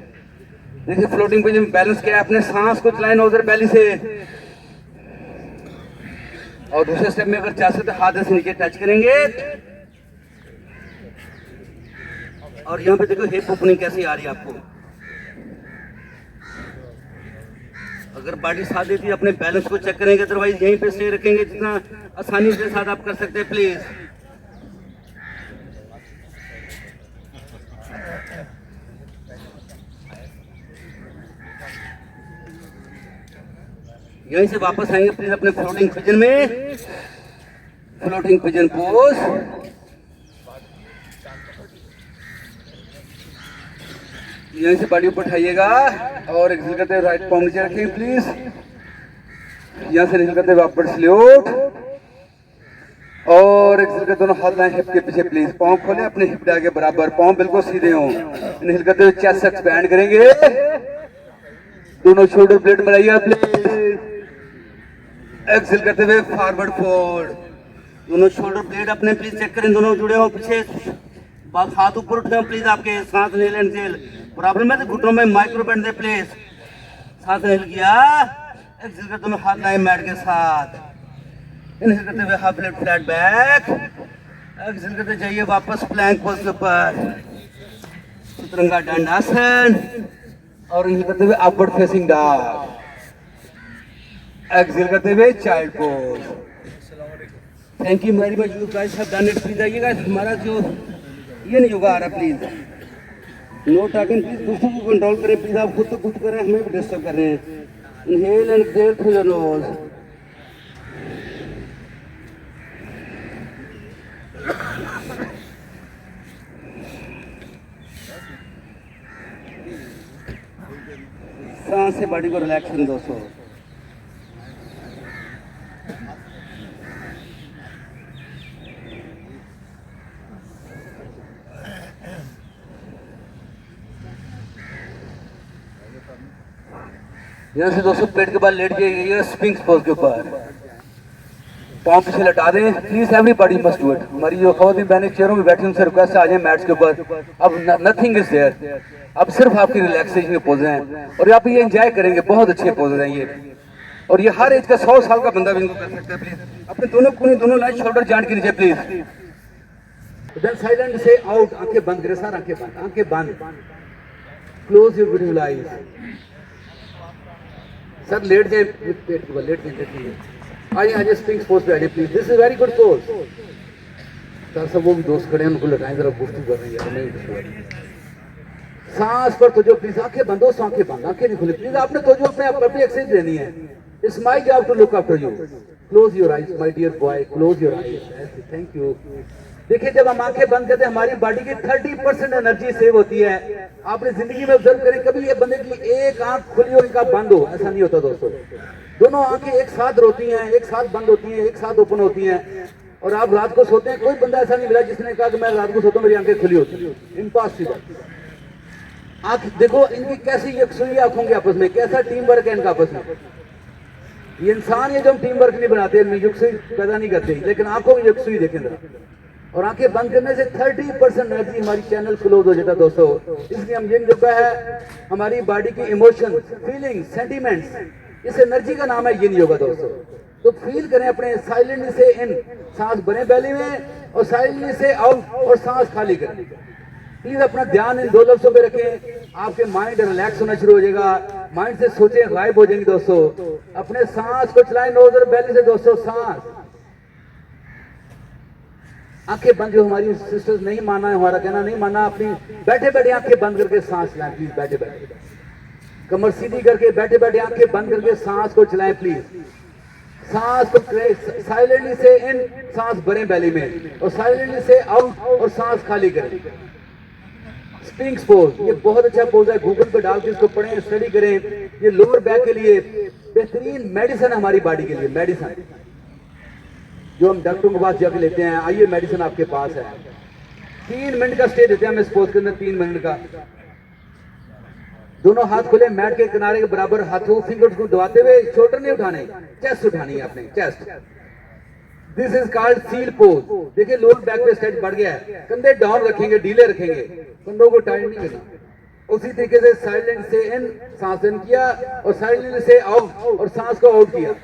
देखिए फ्लोटिंग पे जो बैलेंस किया है, अपने सांस को चलाएं नोजर बेली से। और दूसरे स्टेप में अगर चाह सकते तो हाथ से नीचे टच करेंगे और यहाँ पे देखो हिप ओपनिंग कैसी आ रही है आपको। अगर बॉडी साथ देती है अपने बैलेंस को चेक करेंगे, अदरवाइज यहीं पे स्टे रखेंगे, जितना आसानी से साथ आप कर सकते हैं प्लीज। यहीं से वापस आएंगे प्लीज अपने फ्लोटिंग पिजन में, फ्लोटिंग पिजन पोज। यहीं से बॉडी ऊपर उठाइएगा और एक्सेल करते हुए राइट पाँव नीचे रखेंगे प्लीज। यहाँ से निकल करते हुए अपवर्ड सैल्यूट और एक्सेल करते दोनों हाथ लाएं हिप के पीछे प्लीज। पाँव खोले, अपने हिप आगे बराबर, पाँव बिल्कुल सीधे हों। इनहेल करते हुए चेस्ट एक्सपैंड करेंगे, दोनों शोल्डर ब्लेड मिलाइए प्लीज। एक्सेल करते हुए फॉरवर्ड फोल्ड, दोनों शोल्डर ब्लेड अपने प्लीज चेक करें, दोनों जुड़े हो पीछे, हाथ ऊपर उठे हो प्लीज आपके। सांस इनहेल एंड एक्सेल, प्रॉब्लम है तो घुटनों में माइक्रो बेंड दे प्लीज। सांस इनहेल किया, एक्सेल करते हुए हाथ लाएं मैट के साथ। इनहेल करते हुए half left flat back, exhale करते जाइए वापस प्लैंक पोज के ऊपर, चतुरंगा दंडासन और इनहेल करते हुए अपवर्ड फेसिंग डॉग। एक्सेल करते हुए child pose. Thank you very much, you guys have done it. Please आइएगा, हमारा जो ये नहीं होगा आ रहा, प्लीज नो टॉकिंग, प्लीज दूसरों को कंट्रोल करें प्लीज। आप खुद तो कुछ कर रहे हैं, हमें भी डिस्टर्ब कर रहे हैं। Inhale and exhale through your knows. सांस से बॉडी को रिलैक्शन दोस्तों। यहाँ से दोस्तों पेट के बल लेट के स्पिंक्स पोज के ऊपर पाँव पीछे लटा दें please. Everybody must do it. हमारी जो खवातीन बहनें चेयरों में बैठी उनसे रिक्वेस्ट आ जाए मैट्स के ऊपर। अब नथिंग इज देयर, अब सिर्फ आपकी रिलैक्सेशन के पोज हैं और आप ये एंजॉय करेंगे। बहुत अच्छे पोज हैं ये, और ये हर एज का 100 साल का बंदा भी इनको कर सकता है। प्लीज अपने दोनों कुनी, दोनों लाइट शोल्डर जॉइंट के नीचे प्लीज। देन साइलेंट से आउट, आंखें बंद करें सर, आंखें बंद, आंखें बंद। Close your beautiful eyes. Sir लेट जाए पेट के बल, लेट जाए। आइए आइए स्पिंक्स पोज पे आइए please. This is very good pose. Sir सब वो भी दोस्त खड़े हैं, उनको लगाएं जरा, गुफ्तगू कर रहे हैं नहीं। सांस पर तो जो प्लीज, आंखें बंद, दोस्तों आंखें बंद, आंखें नहीं खुली प्लीज। आपने तो जो अपने आप अपनी एक्सरसाइज देनी है। It's my job to look after you. Close your eyes my dear boy, close your eyes. Thank you. देखिए जब हम आंखें बंद करते हैं हमारी बॉडी की 30% एनर्जी सेव होती है। आपने जिंदगी में ऑब्जर्व करें, कभी ये बंदे की एक आंख खुली हो इनका बंद हो, ऐसा नहीं होता दोस्तों। दोनों आंखें एक साथ रोती हैं, एक साथ बंद होती हैं, एक साथ ओपन होती हैं। और आप रात को सोते हैं, कोई बंदा ऐसा नहीं मिला जिसने कहा कि मैं रात को सोता हूं मेरी आंखें खुली होती है। इम्पॉसिबल। आंख देखो इनकी कैसी यकसुई आंखों के आपस में, कैसा टीम वर्क है इनका आपस में। ये इंसान ये जो हम टीम वर्क नहीं बनाते, यकसुई पैदा नहीं करते, लेकिन आंखों में यकसुई देखें जरा। और आंखें बंद करने से 30% एनर्जी हमारी चैनल क्लोज हो जाता है दोस्तों। इसलिए हम जिन योगा है हमारी बॉडी की इमोशन, फीलिंग, सेंटीमेंट्स, इस एनर्जी का नाम है यिन योगा दोस्तों। तो फील करें अपने साइलेंटली से इन, सांस भरें बेली में और साइलेंटली से आउट और सांस खाली करें। प्लीज अपना ध्यान इन दो लफ्जों पे रखें, आपके माइंड रिलैक्स होना शुरू हो जाएगा। माइंड से सोचें गायब हो जाएंगे दोस्तों। अपने सांस को चलाएं नोज और बेली से दोस्तों। सांस, आंखें बंद। जो हमारी सिस्टर्स नहीं माना है, हमारा कहना नहीं माना, अपनी बैठे बैठे आंखें बंद करके सांस चलाएं प्लीज। बैठे बैठे कमर सीधी करके बैठे बैठे आंखें बंद करके सांस को चलाएं प्लीज। सांस को साइलेंटली से इन, सांस भरें बेली में और साइलेंटली से आउट और सांस खाली करें। स्पिंक्स पोज, ये बहुत अच्छा पोज है। गूगल पे डाल के इसको पढ़ें, स्टडी करें। ये लोअर बैक के लिए बेहतरीन मेडिसिन है हमारी बॉडी के लिए। मेडिसिन जो हम डॉक्टरों के पास जाके लेते हैं, आइए मेडिसिन आपके पास है। 3 मिनट का स्टे देते हैं हम इस पोज के अंदर, 3 मिनट का। दोनों हाथ खुले मैट के किनारे के बराबर, हाथों फिंगर्स को दबाते हुए, शोल्डर नहीं उठाने, चेस्ट उठानी है अपने, chest. This is called seal pose. देखिए लोअर बैक पे स्ट्रेच बढ़ गया है, कंधे डाउन रखेंगे, ढीले रखेंगे, कंधों को टाइट नहीं करना। उसी तरीके से साइलेंट से इन, सांस इन किया और साइलेंट से आउट और सांस को आउट किया।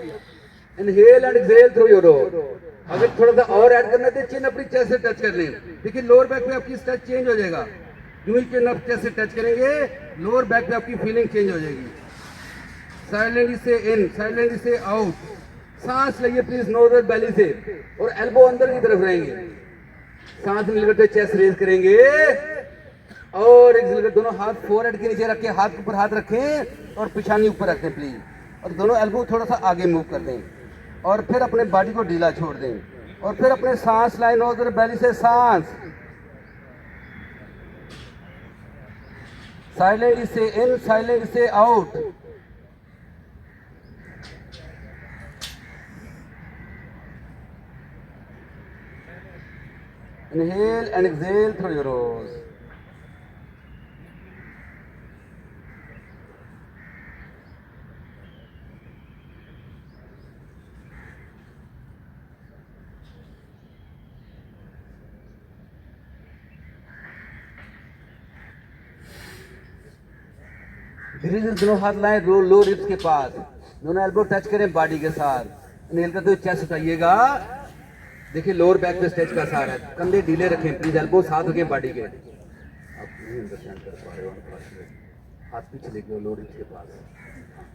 Inhale and exhale through your knows. अगर थोड़ा सा और ऐड करना है, चिन अपनी चेस्ट से टच कर लें। देखिए लोअर बैक पे आपकी स्ट्रेच चेंज हो जाएगा। यूं ही चिन आप चेस्ट से टच करेंगे, लोअर बैक पे आपकी फीलिंग चेंज हो जाएगी। साइलेंटली से इन, साइलेंटली से आउट। सांस लइए प्लीज नोज और बेली से, और एल्बो अंदर की तरफ रहेंगे। सांस निकलते चेस्ट रेज करेंगे और एक्सहेल कर दोनों हाथ फोरहेड के नीचे रखें, हाथ के ऊपर हाथ रखें और पिछानी ऊपर रखें प्लीज। और दोनों एल्बो थोड़ा सा आगे मूव कर दें और फिर अपने बॉडी को ढीला छोड़ दें और फिर अपने सांस लाएं नोज और बेली से। सांस साइलेंटली से इन, साइलेंटली से out. Inhale and exhale through your nose. धीरे धीरे दोनों हाथ लाएं लो रिब्स के पास, दोनों एल्बो टच करें बॉडी के साथ। इनहेल करते हुए चेस्ट उठाइएगा। देखिए लोअर बैक पे स्ट्रेच का सहारा है, कंधे ढीले रखें प्लीज, एल्बो साथ रखें बॉडी के। आप नहीं अंडरस्टैंड कर पा रहे हो, हाथ पीछे लेके लोअर रिब्स के पास।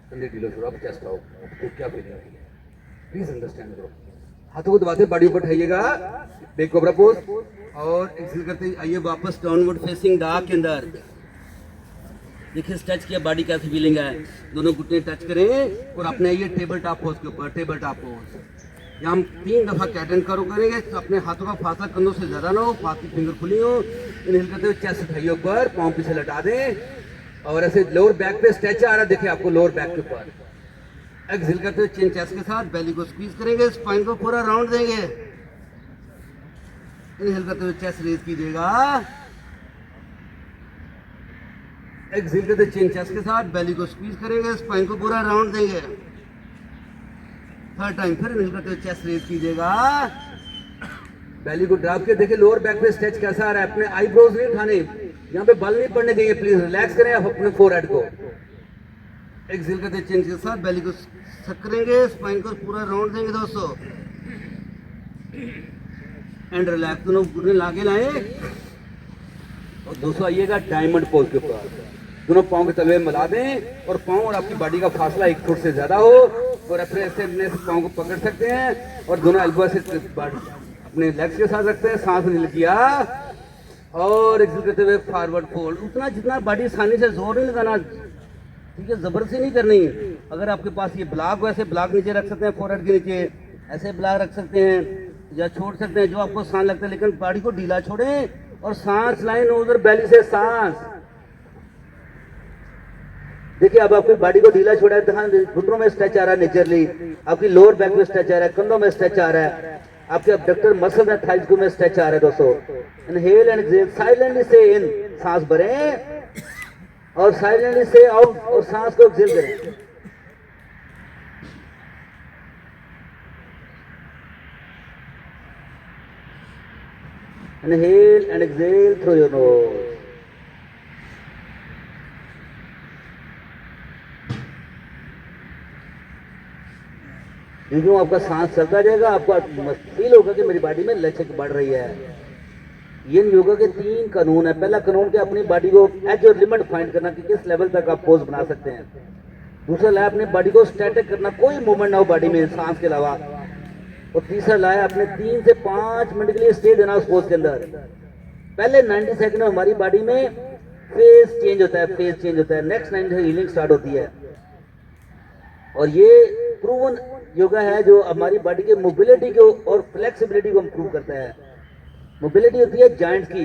कंधे ढीलो छोड़ो, आप चेस्ट आओ, तो क्या फीलिंग है, प्लीज अंडरस्टैंड करो। हाथों को दबाते बॉडी ऊपर उठाइएगा, बैक कोबरा पोज, और एक्सेल करते आइए वापस डाउनवर्ड फेसिंग डॉग के अंदर। देखिए स्ट्रेच किया, बॉडी कैसी फीलिंग है, दोनों घुटने टच करें और अपने आइए टेबल टॉप पोज के ऊपर, टेबल टॉप पोज। यहाँ हम 3 दफा कैट एंड करो करेंगे, तो अपने हाथों का फासला कंधों से ज़्यादा ना हो, हाथ की फिंगर खुली हो। इनहेल करते हुए चेस्ट उठाइए ऊपर, पाँव पीछे लटा दें, और ऐसे लोअर बैक पे स्ट्रेच आ रहा है, देखिए आपको लोअर बैक के ऊपर। एक्सेल करते हुए चिन चेस्ट के साथ बेली को स्क्वीज करेंगे, स्पाइन को पूरा राउंड देंगे। इनहेल करते हुए चेस्ट रेज कीजिएगा, एक्सेल करते चिन चेस्ट के साथ बेली को स्क्वीज करेंगे, स्पाइन को पूरा राउंड देंगे। थर्ड टाइम फिर इनहेल करते हुए चेस्ट रेज कीजिएगा, बेली को ड्रॉप के देखिए लोअर बैक पे स्ट्रेच कैसा आ रहा है। अपने आईब्रोज नहीं उठाने, यहाँ पे बल नहीं पड़ने देंगे, प्लीज रिलैक्स करें आप अपने फोरहेड को। एक्सेल करते चिन के साथ बेली को सक करेंगे, स्पाइन को पूरा राउंड देंगे दोस्तों, एंड रिलैक्स। दोनों घुटने लागे लाए, और दोस्तों आइएगा डायमंड पोज के ऊपर, दोनों पाँव के तलवे मिला दें और पाँव और आपकी बॉडी का फासला 1 फुट से ज्यादा हो, और अपने ऐसे पाँव को पकड़ सकते हैं, और दोनों एल्बो से अपने लेग्स के साथ रखते हैं, सांस नील किया, और एक्सेल करते हुए फॉरवर्ड फोल्ड। उतना जितना बॉडी आसानी से जोर नहीं लगाना, ठीक है, जबरदस्ती नहीं करनी। अगर आपके पास ये ब्लॉक हो, ऐसे ब्लॉक नीचे रख सकते हैं, फोरहेड के नीचे ऐसे ब्लॉक रख सकते हैं, या छोड़ सकते हैं जो आपको आसान लगता है, लेकिन बॉडी को ढीला छोड़ें और सांस लाएं नोज और बेली से सांस। देखिए अब आपकी बॉडी को ढीला छोड़ा है, घुटनों में स्ट्रेच आ रहा है नेचुरली, आपकी लोअर बैक में स्ट्रेच आ रहा है, कंधों में स्ट्रेच आ रहा है, आपके अबडक्टर मसल में थाइज में स्ट्रेच आ रहा है दोस्तों। इनहेल एंड एक्सहेल, साइलेंटली से इन, सांस भरें और साइलेंटली से आउट, और सांस को एक्सहेल करें। Inhale and exhale through your knows. जो आपका सांस चलता जाएगा, आपको फील होगा कि मेरी बॉडी में लचक बढ़ रही है। ये योगा के 3 कानून है। पहला कानून क्या, अपनी बॉडी को एज और लिमिट फाइंड करना कि किस लेवल तक आप पोज बना सकते हैं। दूसरा लाया अपनी बॉडी को स्टैटिक करना, कोई मूवमेंट ना हो बॉडी में सांस के अलावा। और तीसरा लाया अपने 3 से 5 मिनट के लिए स्टे देना उस पोज के अंदर। पहले 90 सेकंड में हमारी बॉडी में फेज चेंज होता है, फेज चेंज होता है, नेक्स्ट 90 हीलिंग स्टार्ट होती है। और ये प्रूवन योगा है जो हमारी बॉडी के मोबिलिटी को और फ्लेक्सिबिलिटी को इम्प्रूव करता है। मोबिलिटी होती है जॉइंट्स की,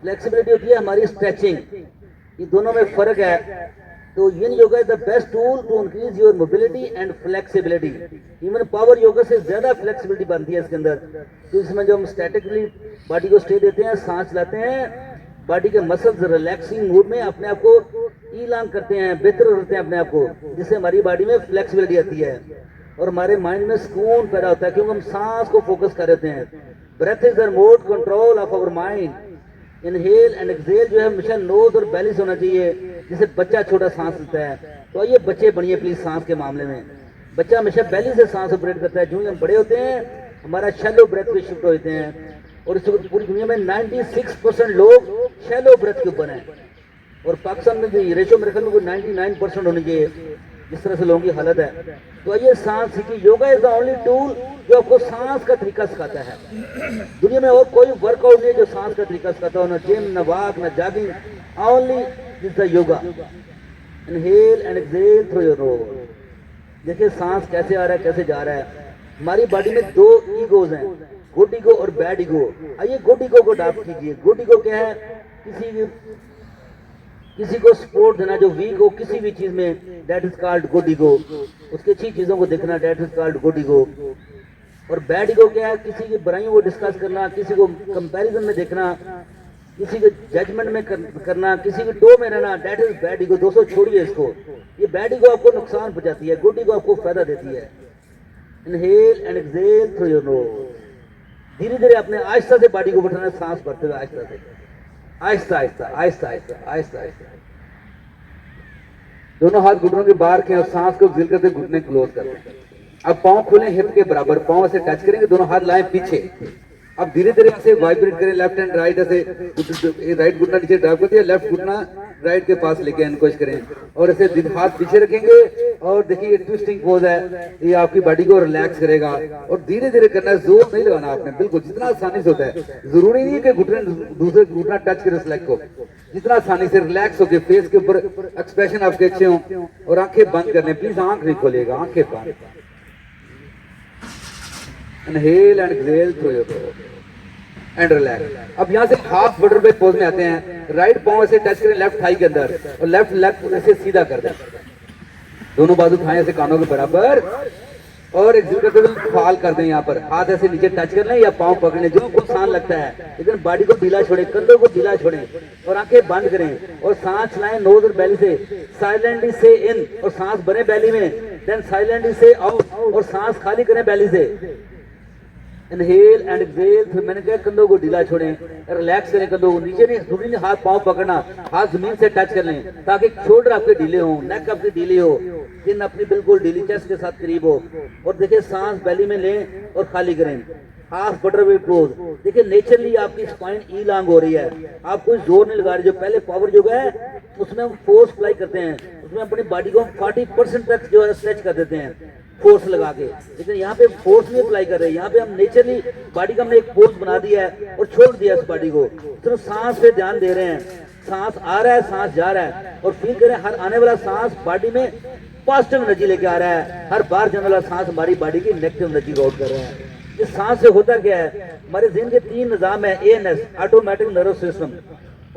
फ्लेक्सिबिलिटी होती है हमारी स्ट्रेचिंग, ये दोनों में फर्क है। तो yin yoga is the best tool to increase your mobility and flexibility. Even power yoga से ज्यादा फ्लेक्सिबिलिटी बनती है इसके अंदर। तो इसमें जो हम स्टैटिकली बॉडी को स्टे देते हैं, सांस लाते हैं, बॉडी के मसल्स रिलैक्सिंग मूड में अपने आप को ईलान करते हैं, बेहतर करते हैं अपने आप को, जिससे हमारी बॉडी में फ्लेक्सिबिलिटी आती है और हमारे माइंड में सुकून पैदा होता है, क्योंकि हम सांस को फोकस कर रहे हैं। Breath is the remote control of our mind. Inhale and exhale जो है हमेशा नोज और बेली से होना चाहिए, जिसे बच्चा छोटा सांस लेता है। तो आइए बच्चे बनिए प्लीज सांस के मामले में। बच्चा हमेशा बेली से सांस ऑपरेट करता है। जो ही हम बड़े होते हैं हमारा शैलो ब्रेथ पे शिफ्ट होते हैं, और इस पूरी दुनिया में 96% लोग शैलो ब्रेथ के ऊपर हैं, और पाकिस्तान में जो रेशो मेरे ख्याल में 99% होनी चाहिए, जिस तरह से लोगों की हालत है। तो आइए सांस सीखिए। Yoga is the only tool जो आपको सांस का तरीका सिखाता है। दुनिया में और कोई वर्कआउट नहीं जो सांस का तरीका सिखाता हो, ना जिम, ना वॉक, ना jogging, only this the yoga. Inhale and exhale through your knows. देखिए सांस कैसे आ रहा है, कैसे जा रहा है। हमारी बॉडी में 2 ईगोज हैं, गुड ईगो और बैड ईगो। आइए गुड ईगो को अडॉप्ट कीजिए। गुड ईगो क्या है, किसी को सपोर्ट देना जो वीक हो किसी भी चीज में, that is called good ego. उसकी अच्छी चीजों को देखना, that is called good ego. और बैड ईगो क्या है, किसी की बुराइयों को डिस्कस करना, किसी को कंपैरिजन में देखना, किसी के जजमेंट में करना, किसी के टो में रहना, दैट इज बैड ईगो। दोस्तों छोड़िए इसको, ये बैड ईगो आपको नुकसान पहुंचाती है, गुड ईगो आपको फायदा देती है। Inhale and exhale through your knows. धीरे धीरे अपने आहिस्ता से बॉडी को बैठाना, सांस भरते हुए आहिस्ता से, आहिस्ता आहिस्ता आहिस्ता आहिस्ता आहिस्ता आहिस्ता। दोनों हाथ घुटनों के बाहर के और सांस को एक्सहेल करते घुटने क्लोज करते हैं। अब पांव खोलें हिप के बराबर, पांव ऐसे टच करेंगे, दोनों हाथ लाएं पीछे। अब धीरे धीरे ऐसे वाइब्रेट करें, लेफ्ट एंड राइट, ऐसे राइट घुटना नीचे ड्राइव कर दिया, लेफ्ट घुटना राइट के पास लेके आने की कोशिश करें और ऐसे हाथ पीछे रखेंगे और देखिए ये ट्विस्टिंग पोज है, ये आपकी बॉडी को रिलैक्स करेगा और धीरे धीरे करना है, जोर नहीं लगाना आपने, बिल्कुल जितना आसानी से होता है। जरूरी नहीं है कि घुटने दूसरे घुटना टच करे उस लेग को, जितना आसानी से रिलैक्स होकर फेस के ऊपर एक्सप्रेशन आपके अच्छे हों और आंखें बंद करने, प्लीज आंख नहीं खोलिएगा, आंखें बंद। Inhale and exhale through your throat and relax. अब यहाँ से हाफ बटरफ्लाई पोज में आते हैं, राइट पांव से टच करें लेफ्ट थाई के अंदर और लेफ्ट लेग ऐसे सीधा कर दें, दोनों बाजू उठाएं ऐसे कानों के बराबर और एक फाल कर दें, यहाँ पर हाथ ऐसे नीचे टच कर लें या पांव पकड़ लें, जो कुछ आसान लगता है, लेकिन बॉडी को ढीला छोड़ें, कंधों को ढीला छोड़ें और आंखें बंद करें और सांस चलाएं नोज और बेली से, साइलेंटली से इन और सांस भरें बेली में, देन साइलेंटली से आउट और सांस खाली करें बेली से। इनहेल एंड एक्सहेल, फिर मैंने कहा कंधों को ढीला छोड़ें, रिलैक्स करें कंधों को, नीचे नहीं जरूरी नहीं हाथ पांव पकड़ना, हाथ जमीन से टच कर लें ताकि शोल्डर आपके ढीले हो, नेक आपकी ढीली हो, चिन अपनी बिल्कुल ढीली चेस्ट के साथ करीब हो और देखिए सांस बेली में लें और खाली करें। हाफ बटरफ्लाई पोज, देखिए नेचुरली आपकी स्पाइन ई लॉन्ग हो रही है, आप कोई जोर नहीं लगा रहे। जो पहले पावर योगा है उसमें हम फोर्स अप्लाई करते हैं, उसमें अपनी बॉडी को 40% तक जो है स्ट्रेच कर देते हैं फोर्स लगा के, लेकिन यहाँ पे फोर्स नहीं अप्लाई कर रहे, यहाँ पे हम नेचुरली बॉडी का हमने एक पोज बना दिया है और छोड़ दिया इस बॉडी को, सिर्फ सांस पे ध्यान दे रहे हैं, सांस आ रहा है सांस जा रहा है और फील करें हर आने वाला सांस बॉडी में पॉजिटिव एनर्जी लेके आ रहा है, हर बार जाने वाला सांस हमारी बॉडी की नेगेटिव एनर्जी को आउट कर रहा है। इस सांस से होता क्या है, हमारे जिन के 3 निजाम है, एएनएस ऑटोमेटिक नर्वस सिस्टम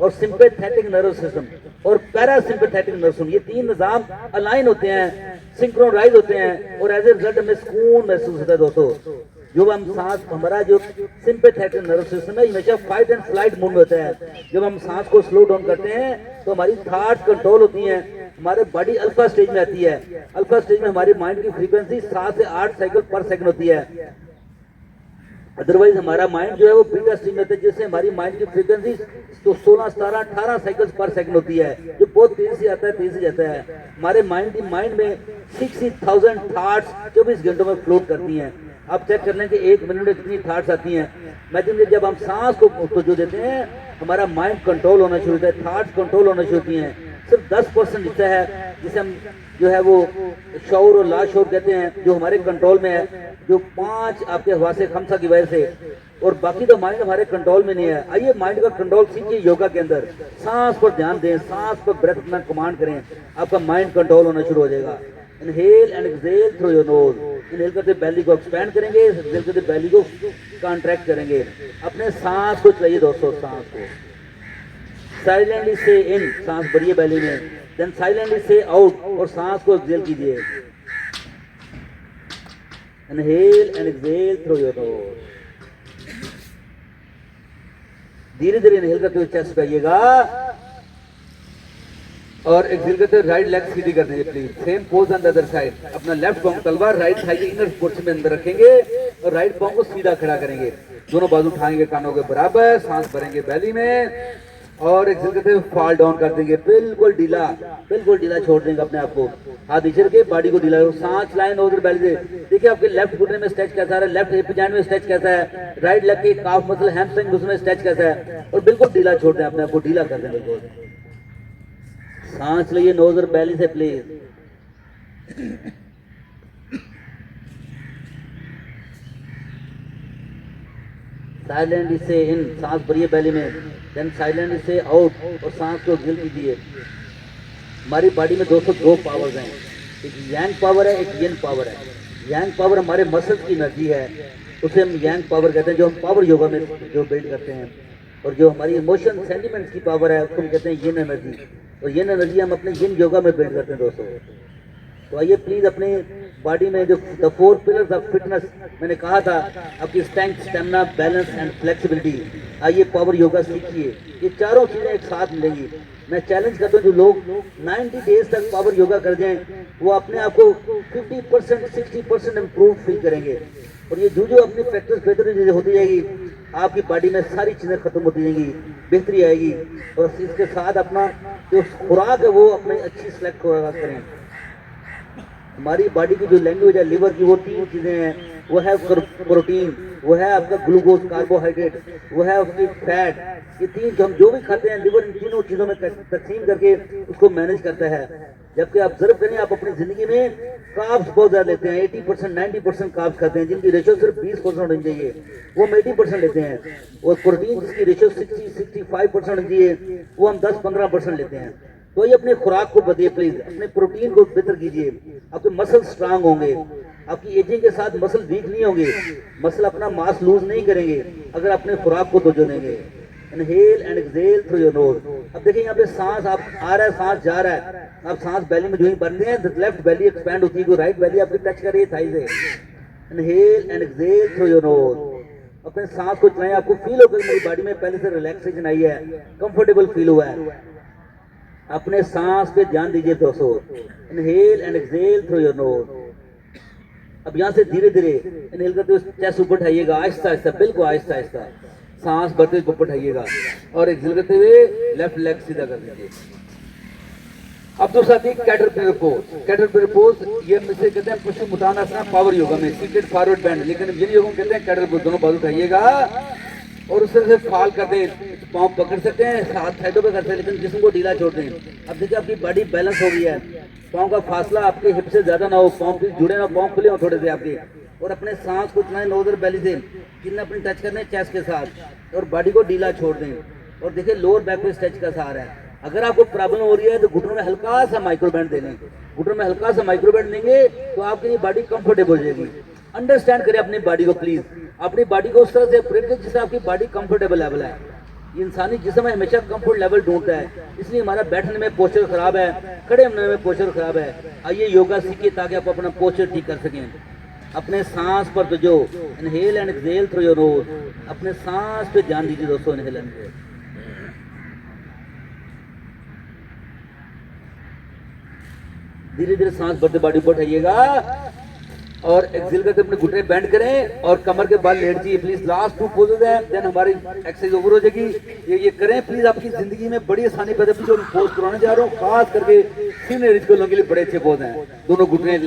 और सिंपैथेटिक नर्वस सिस्टम और पैरासिम्पैथेटिक नर्वस सिस्टम, ये 3 निजाम अलाइन होते हैं, सिंक्रोनाइज होते हैं और एज ए रिजल्ट हमें सुकून महसूस होता है। दोस्तों जो हम सांस, हमारा जो सिंपैथेटिक नर्वस सिस्टम है हमेशा फाइट एंड फ्लाइट मूड होता है, जब हम सांस को स्लो डाउन करते हैं तो हमारी थॉट्स कंट्रोल होती हैं, हमारे बॉडी अल्फा स्टेज में आती है, अल्फा स्टेज में हमारी माइंड की फ्रीक्वेंसी 7 से 8 साइकिल पर सेकंड होती है, अदरवाइज हमारा माइंड जो है वो बीटा स्ट्रीम में होता है, जिससे हमारी माइंड की फ्रीक्वेंसी तो 16, 17, 18 साइकिल्स पर सेकंड होती है, जो बहुत तेजी से आता है, तेजी से जाता है। हमारे माइंड में 60,000 थॉट्स 24 घंटों में फ्लोट करती हैं। आप चेक कर लें कि 1 मिनट में कितनी थॉट्स आती हैं। इमेजिन जब हम सांस को तवज्जो देते हैं हमारा माइंड कंट्रोल होना शुरू होता है, थॉट्स कंट्रोल होना शुरू होती हैं। सिर्फ 10% हिस्सा है जिसे हम जो है वो शौर और लाशौर कहते हैं, जो हमारे कंट्रोल में है, जो 5 आपके हवासे खमसा की वजह से, और बाकी तो माइंड हमारे कंट्रोल में नहीं है। आइए माइंड का कंट्रोल सीखिए योगा के अंदर, सांस पर ध्यान दें, सांस पर ब्रेथ में कमांड करें, आपका माइंड कंट्रोल होना शुरू हो जाएगा। Inhale and exhale through your knows, inhale करते बेली को एक्सपैंड करेंगे, एक्सहेल करते बेली को कॉन्ट्रैक्ट करेंगे। अपने सांस को चलाइए दोस्तों, सांस को साइलेंटली से इन, सांस भरिए बेली में, देन साइलेंटली से आउट और सांस को एक्सहेल कीजिए। Inhale and exhale through your knows, धीरे धीरे इनहेल करते हुए चेस्ट पे आइएगा और एक्सहेल करते हुए राइट लेग सीधी कर दीजिए please. Same pose on the other side, अपना लेफ्ट पांव तलवार राइट थाई के इनर पोर्शन में अंदर रखेंगे और राइट पांव को सीधा खड़ा करेंगे, दोनों बाजू उठाएंगे कानों के बराबर, सांस भरेंगे बेली में और एक्सहेल करते हुए फॉल डाउन कर देंगे, बिल्कुल ढीला छोड़ देंगे अपने आप को, हाथ नीचे के बॉडी को ढीला, सांस लाइन नोज और बेली से। देखिए आपके लेफ्ट घुटने में स्ट्रेच कैसा है, लेफ्ट हिप जॉइंट में स्ट्रेच कैसा है, राइट लेग के काफ मसल हैमस्ट्रिंग उसमें स्ट्रेच कैसा है और बिल्कुल ढीला छोड़ दें, अपने आप को ढीला कर दें बिल्कुल। सांस लिए नोज और बेली से प्लीज। साइलेंटली से इन, सांस भरिए बेली में, देन साइलेंटली से आउट और सांस को एक्सहेल कीजिए। हमारी बॉडी में 202 पावर्स हैं, एक यांग पावर है, एक यिन पावर है। यांग पावर हमारे मसल्स की एनर्जी है, उसे हम यांग पावर कहते हैं, जो हम पावर योगा में जो बिल्ड करते हैं, और जो हमारी इमोशन सेंटिमेंट्स की पावर है उसको हम कहते हैं यिन एनर्जी, और यिन एनर्जी हम अपने यिन योगा में बिल्ड करते हैं दोस्तों। तो आइए प्लीज अपने बॉडी में जो द 4 पिलर्स ऑफ फिटनेस मैंने कहा था, आपकी strength, stamina, balance and flexibility, आइए पावर योगा सीखिए, ये चारों चीजें एक साथ मिलेंगी। मैं चैलेंज करता हूँ जो लोग 90 डेज तक पावर योगा कर जाएं वो अपने आप को 50% 60% इम्प्रूव फील करेंगे, और ये जो अपनी प्रैक्टिस बेहतर होती जाएगी आपकी बॉडी में सारी चीजें खत्म होती जाएंगी, बेहतरी आएगी, और इसके साथ अपना जो खुराक है वो अपनी अच्छी सेलेक्ट करें। हमारी बॉडी की जो लैंग्वेज है लिवर की, वो 3 चीजें हैं। वो है प्रोटीन, वो है आपका ग्लूकोज कार्बोहाइड्रेट, वो है उसकी फैट। ये 3 हम जो भी खाते हैं लिवर इन तीनों चीजों में तकसीम करके उसको मैनेज करता है। जबकि आप ऑब्जर्व करें, आप अपनी जिंदगी में कार्ब्स बहुत ज्यादा लेते हैं, 80% 90% कार्ब्स खाते हैं, जिनकी रेशियो सिर्फ 20% होनी चाहिए, वो हम 80% लेते हैं। और प्रोटीन जिसकी रेशियो 60-65% होनी चाहिए, वो हम 10-15% लेते हैं। तो ये अपने खुराक को बदलिए प्लीज, अपने प्रोटीन को बेहतर कीजिए, आपके मसल स्ट्रांग होंगे, आपकी एजिंग के साथ मसल वीक नहीं होंगे, मसल अपना मास लूज नहीं करेंगे अगर अपने खुराक को तवज्जो देंगे। Inhale and exhale through your knows. अब देखिए यहाँ पे सांस आप आ रहा है, सांस जा रहा है, आप सांस बेली में जो ही भरते हैं, लेफ्ट बेली एक्सपैंड होती है, राइट बेली आपकी टच कर रही है थाई से। Inhale and exhale through your knows. अपने सांस को चलाएं, आपको फील होगा मेरी बॉडी में पहले से रिलैक्सेशन आई है, कंफर्टेबल फील हुआ है। अपने सांस पे ध्यान दीजिए दोस्तों। Inhale and exhale through your knows. अब यहाँ से धीरे धीरे इनहेल करते हुए चेस्ट ऊपर उठाइएगा, आहिस्ता आहिस्ता, बिल्कुल आहिस्ता आहिस्ता सांस भरते हुए ऊपर उठाइएगा और एक्सहेल करते हुए लेफ्ट लेग सीधा कर दीजिए। अब दूसरा थी कैटरपिलर पोज। कैटरपिलर पोज ये मिसे कहते हैं पुष्प मुतानासना पावर योगा में, सीटेड फॉरवर्ड बेंड, लेकिन जिन योगों में कहते हैं कैटरपिलर पोज। दोनों बाजू उठाइएगा और उससे से फाल कर दें, पाँव पकड़ सकते हैं, हाथ साइडों पे कर सकते हैं, लेकिन जिस्म को ढीला छोड़ दें। अब देखिए आपकी बॉडी बैलेंस हो गई है, पाँव का फासला आपके हिप से ज्यादा ना हो, पाँव जुड़े ना, पाँव खुले हो थोड़े से आपके, और अपने सांस को चलाएं नोजर बेली से, किन्ना अपनी टच करना है चेस्ट के साथ, और बॉडी को ढीला छोड़ दें। और देखिए लोअर बैक पे स्ट्रेच का सहारा है। अगर आपको प्रॉब्लम हो रही है तो घुटनों में हल्का सा माइक्रो बैंड दे लें, घुटनों में हल्का सा माइक्रो बैंड देंगे तो आपकी बॉडी कंफर्टेबल हो जाएगी। अंडरस्टैंड करें अपनी बॉडी को प्लीज, अपनी बॉडी को उस तरह से ऑपरेट करें जिससे आपकी बॉडी कंफर्टेबल लेवल है। इंसानी जिस्म हमेशा कंफर्ट लेवल ढूंढता है, इसलिए हमारा बैठने में पोस्चर खराब है, खड़े होने में पोस्चर खराब है। आइए योगा सीखिए ताकि आप अपना पोस्चर ठीक कर सकें। अपने सांस पर तो जो inhale and exhale through your knows, अपने सांस पे ध्यान दीजिए दोस्तों। इनहेल एंड एक्सहेल, धीरे धीरे सांस भरते बॉडी ऊपर उठाइएगा और एक्सहेल करके अपने घुटने बैंड करें और कमर के बाल लेट जाइए प्लीज। लास्ट 2 पोजेज हैं, देन हमारी एक्सरसाइज ओवर हो जाएगी। ये करें प्लीज, आपकी जिंदगी में बड़ी आसानी पैदा होगी। जो पोज कराने जा रहा हूँ खास करके सीनियर एज के लोगों के लिए बड़े अच्छे पोज हैं। दोनों घुटने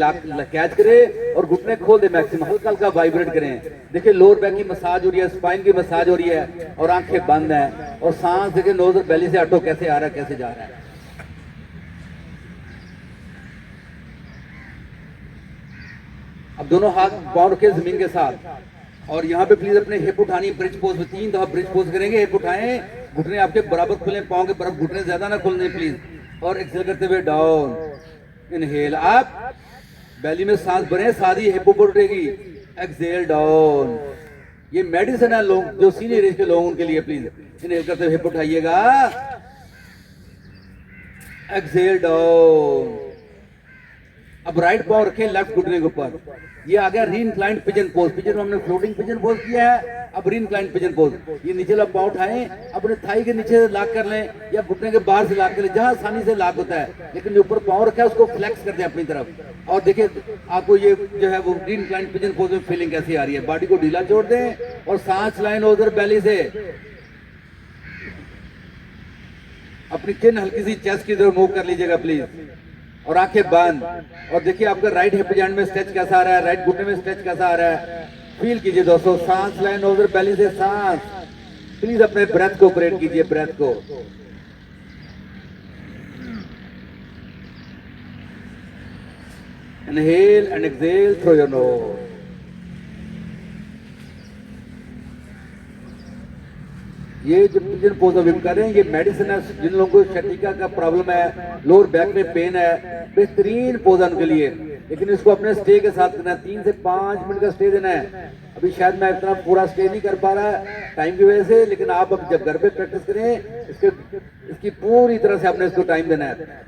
कैच करें और घुटने खोल दे, मैक्सिमम हल्का हल्का वाइब्रेट करें। देखिए लोअर बैक की मसाज हो रही है, स्पाइन की मसाज हो रही है और आंखें बंद हैं, और सांस देखिए नोज और बेली से ऑटो कैसे आ रहा है, कैसे जा रहा है। अब दोनों हाथ पांव रखे जमीन के साथ और यहाँ पे प्लीज अपने हिप उठानी, ब्रिज पोज में 3 दफा ब्रिज पोज करेंगे। हिप उठाएं, घुटने आपके बराबर खुले, पांव के बराबर, घुटने ज्यादा ना खुलने प्लीज। और एक्सहेल करते हुए डाउन, इनहेल अप, बेली में सांस भरें, सारी हिप ऊपर उठेगी, एक्सहेल डाउन। ये मेडिसिन है लोग जो सीनियर एज के लोगों के लिए। प्लीज इनहेल करते हुए हिप उठाइएगा, एक्सहेल डाउन। अब राइट पाव रखें लेफ्ट घुटने के ऊपर। ये आ गया री इंक्लाइंड पिजन पोज। पिजन में हमने फ्लोटिंग पिजन पोज किया है, अब री इंक्लाइंड पिजन पोज। ये नीचे वाला पाव उठाएं, अपने थाई के नीचे से लॉक कर लें या घुटने के बाहर से लॉक कर लें, जहां आसानी से लॉक होता है। लेकिन जो ऊपर पाव रखा है उसको फ्लेक्स कर दें अपनी तरफ। और देखिए आपको ये जो है वो री इंक्लाइंड पिजन पोज में फीलिंग कैसी आ रही है। बॉडी को ढीला छोड़ दें और सांस लाइन उधर बेली से, अपनी चिन हल्की सी चेस्ट की तरफ मूव कर लीजिएगा प्लीज, और आंखें बंद। और देखिए आपका राइट हिप जॉइंट में स्ट्रेच कैसा आ रहा है, राइट घुटने में स्ट्रेच कैसा आ रहा है, फील कीजिए दोस्तों। सांस लाइन उधर बेली से सांस, प्लीज अपने ब्रेथ को ऑपरेट कीजिए, ब्रेथ को। Inhale and exhale through your knows. ये जो पिजन पोज हम कर रहे हैं ये मेडिसिन है जिन लोगों को शटिका का प्रॉब्लम है, लोअर बैक में पेन है, बेहतरीन पोज है उनके लिए। लेकिन इसको अपने स्टे के साथ करना है, 3 से 5 मिनट का स्टे देना है। अभी शायद मैं इतना पूरा स्टे नहीं कर पा रहा टाइम की वजह से, लेकिन आप अब जब घर पे प्रैक्टिस करें इसकी पूरी तरह से आपने इसको टाइम देना है।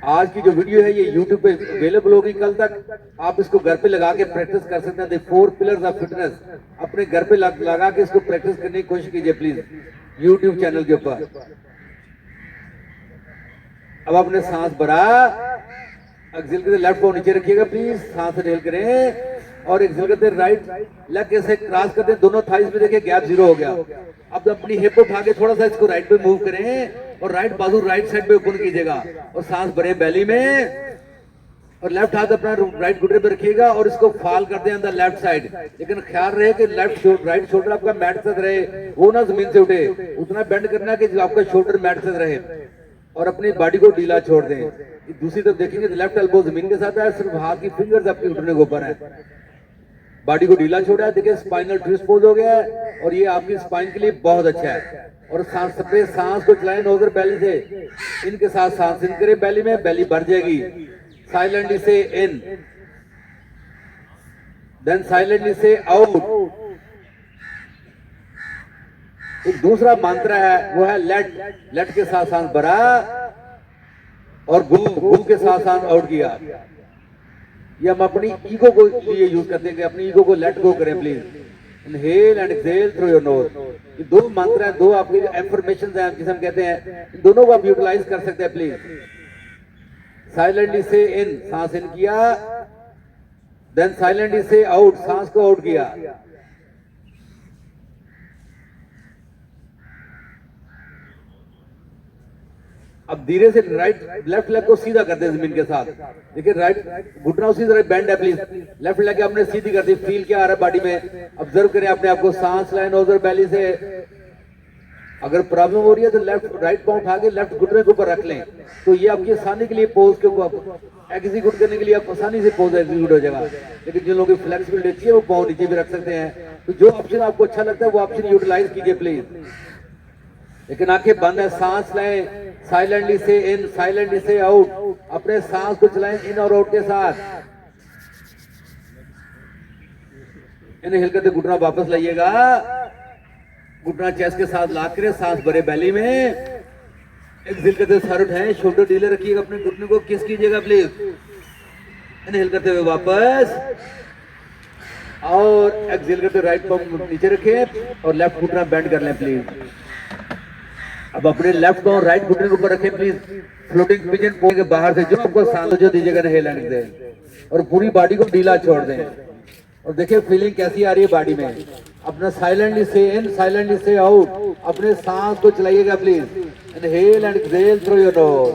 आज की जो वीडियो है ये YouTube पे अवेलेबल होगी, कल तक आप इसको घर पे लगा के प्रैक्टिस कर सकते हैं। द 4 पिलर्स ऑफ फिटनेस अपने घर पे लगा के इसको प्रैक्टिस करने की कोशिश कीजिए प्लीज YouTube चैनल के ऊपर। अब आपने सांस भरा, एक्सहेल करते लेफ्ट को नीचे रखिएगा प्लीज, सांस इनहेल करें और एक्सहेल करते राइट लेग ऐसे क्रॉस करते हैं, दोनों थाइस में देखिए गैप 0 हो गया। अब अपनी हिप उठा के थोड़ा सा इसको राइट पे मूव करें और राइट बाजू राइट साइड पे ओपन कीजिएगा और सांस भरे बेली में और लेफ्ट हाथ अपना राइट घुटने पे रखिएगा और इसको फॉल कर दें ऑन द लेफ्ट साइड। लेकिन ख्याल रहे कि राइट शोल्डर आपका मैट से रहे, वो ना जमीन से उठे, उतना बेंड करना कि आपका शोल्डर मैट से रहे और अपनी बॉडी को ढीला छोड़ दें। दूसरी तरफ देखेंगे तो लेफ्ट एल्बो जमीन के साथ है, सिर्फ हाथ की फिंगर्स आपके घुटने के ऊपर है, बॉडी को ढीला छोड़ा है। देखिए स्पाइनल ट्विस्ट पोज हो गया है और ये आपकी स्पाइन के लिए बहुत अच्छा है। और सांस को चलाएं नोजर बेली से, इनके साथ सांस इन करें बेली में, बेली भर जाएगी। साइलेंटली से इन, देन साइलेंटली से आउट। एक दूसरा मंत्र है वो है लेट के साथ सांस भरा और गो के साथ सांस आउट किया। ये हम अपनी ईगो को लिए यूज करते हैं कि अपनी ईगो को लेट गो करें please. Inhale and exhale through your knows. ये दो मंत्र हैं, दो आपके इंफॉर्मेशन हैं जिसे हम कहते हैं, इन दोनों को आप यूटिलाइज कर सकते हैं प्लीज। साइलेंटली से इन, सांस इन किया, देन साइलेंटली से आउट, सांस को आउट किया। अब धीरे से लेफ्ट लेग को सीधा कर दे जमीन के साथ। देखिए राइट घुटना उसी तरह बेंड है प्लीज। लेफ्ट लेग आपने सीधी कर दी, फील क्या आ रहा है बॉडी में, ऑब्जर्व करें अपने आप को। सांस लाइन नोजर बेली से। अगर प्रॉब्लम हो रही है तो राइट पांव उठा के लेफ्ट घुटने के ऊपर रख लें, तो ये आपकी आसानी के लिए पोज के ऊपर एग्जीक्यूट करने के लिए आप आसानी से पोज एग्जीक्यूट हो जाएगा। लेकिन जिन लोगों की फ्लेक्सिबिलिटी चाहिए वो पांव नीचे भी रख सकते हैं। तो जो ऑप्शन आपको अच्छा लगता है वो ऑप्शन यूटिलाइज कीजिए प्लीज। लेकिन आंखें बंद है, सांस लें साइलेंटली से इन, साइलेंटली से आउट। अपने सांस को चलाएं इन और आउट के साथ। इन्हें करते घुटना वापस लाइएगा, घुटना चेस्ट के साथ ला कर सांस भरे बेली में। एक्सहेल करते सर उठाएं, शोल्डर ढीले रखिएगा, अपने घुटने को किस कीजिएगा प्लीज। इन्हेल करते हुए वापस और एक्सहेल करते राइट पांव नीचे रखें और लेफ्ट घुटना बेंड कर लें प्लीज। अब अपने लेफ्ट पांव राइट घुटने के ऊपर रखें प्लीज। फ्लोटिंग पिजन पोज के बाहर से जो आपको सांस जो दीजिएगा इनहेल एंड एक्सहेल और पूरी बॉडी को ढीला छोड़ दें। और देखिए फीलिंग कैसी आ रही है बॉडी में। अपना साइलेंटली से इन, साइलेंटली से आउट। अपने सांस को चलाइएगा please. Inhale and exhale through your nose.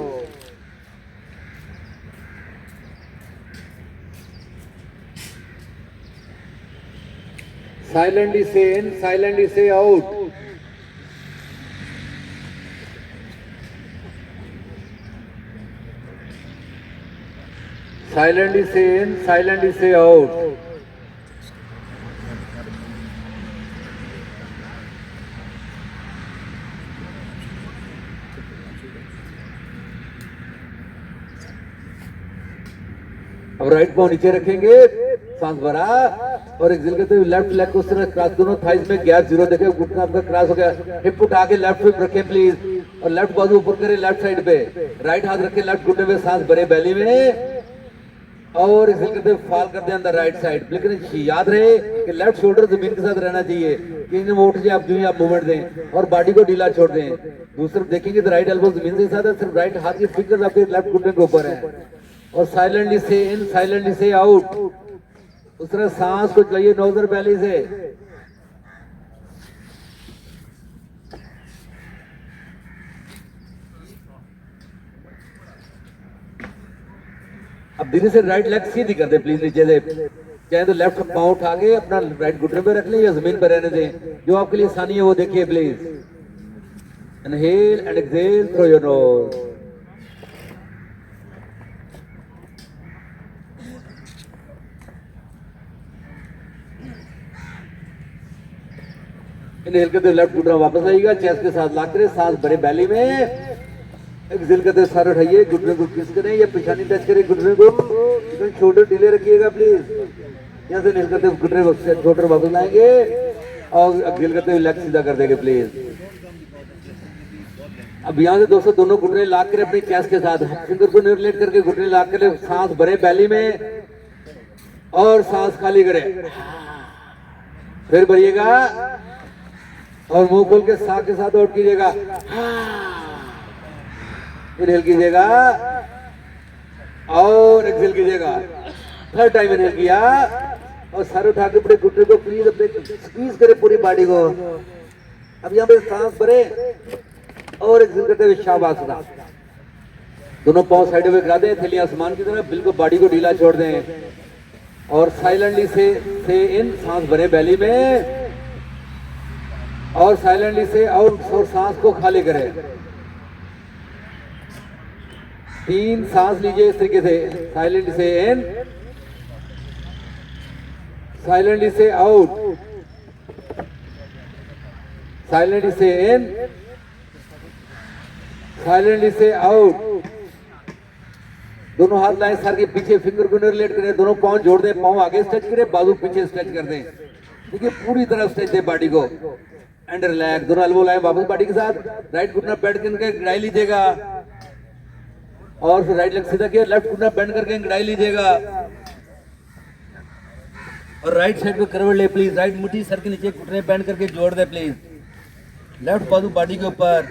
Silently से इन, साइलेंटली से आउट। साइलेंटली से इन, साइलेंटली से आउट। अब राइट पांव नीचे रखेंगे, सांस भरा और एक्सहेल करते हुए लेफ्ट लेग को उस तरह क्रॉस, दोनों थाइज में गैप जीरो। देखें घुटना आपका क्रॉस हो गया। हिप उठा के लेफ्ट हिप रखें प्लीज और लेफ्ट बाजू ऊपर करें लेफ्ट साइड पे। राइट हाथ रखें लेफ्ट घुटने में, सांस भरे बेली में और एक्सहेल करते हुए फॉल कर दें अंदर राइट साइड। लेकिन याद रहे कि लेफ्ट शोल्डर जमीन के साथ रहना चाहिए, कि इनमें उठ जाए आप जो ही आप मूवमेंट दें और बॉडी को ढीला छोड़ दें। दूसरी देखेंगे तो राइट एल्बो जमीन के साथ है, सिर्फ राइट हाथ की फिंगर्स आपके लेफ्ट घुटने के ऊपर है। और साइलेंटली से इन, साइलेंटली से आउट। उस तरह सांस को चलाइए नोजर बेली से। अब धीरे से राइट लेग सीधी कर दे प्लीज नीचे से। चाहे तो लेफ्ट पांव उठा के अपना राइट घुटने पे रख ले या जमीन पर रहने दें, जो आपके लिए आसानी है वो देखिए please. Inhale and exhale through your knows. Inhale करते लेफ्ट घुटना वापस आइएगा, चेस्ट के साथ लाकर सांस भरे बेली में। एक्सहेल करते सर उठाइए, घुटने को किस करें या पिछानी टच करें घुटने को। शोल्डर ढीले रखिएगा प्लीज। यहाँ से इनहेल करते घुटने को शोल्डर वापस लाएंगे और एक्सहेल करते हुए लेग सीधा कर देंगे प्लीज। अब यहाँ से दोस्तों दोनों घुटने लाकर अपनी चेस्ट के साथ फिंगर को रिलेट करके घुटने लाकर सांस भरे बेली में और सांस खाली करें। फिर भरिएगा और मुंह खोल के सांस के साथ आउट कीजिएगा। इनहेल कीजिएगा और एक्सहेल कीजिएगा। थर्ड टाइम इनहेल किया और सर उठा के अपने घुटने को प्लीज अपने स्क्वीज करें पूरी बॉडी को। अब यहाँ पे सांस भरे और एक्सहेल करते हुए शाबाश। दोनों पाँव साइड में करा दें, थैलियां आसमान की तरफ, बिल्कुल बॉडी को ढीला छोड़ दें और साइलेंटली से इन, सांस भरे बैली में और साइलेंटली से आउट और सांस को खाली करें। 3 सांस लीजिए इस तरीके से, साइलेंटली से इन, साइलेंटली से आउट, साइलेंटली से इन, साइलेंटली से आउट। दोनों हाथ लाएं सर के पीछे, फिंगर को रिलेट करें, दोनों पांव जोड़ दें, पांव आगे स्ट्रेच करें, बाजू पीछे स्ट्रेच कर दें। देखिए पूरी तरह स्ट्रेच दें बॉडी को एंड रिलैक्स। दोनों एल्बो लाएं वापस बॉडी के साथ, राइट घुटना बेंड करके गड़ाई लीजिएगा और फिर राइट लेग सीधा किया, लेफ्ट घुटना बेंड करके गड़ाई लीजिएगा और राइट साइड पे करवट ले प्लीज। राइट मुट्ठी सर के नीचे, घुटने बेंड करके जोड़ दे प्लीज, लेफ्ट बाजू बॉडी के ऊपर।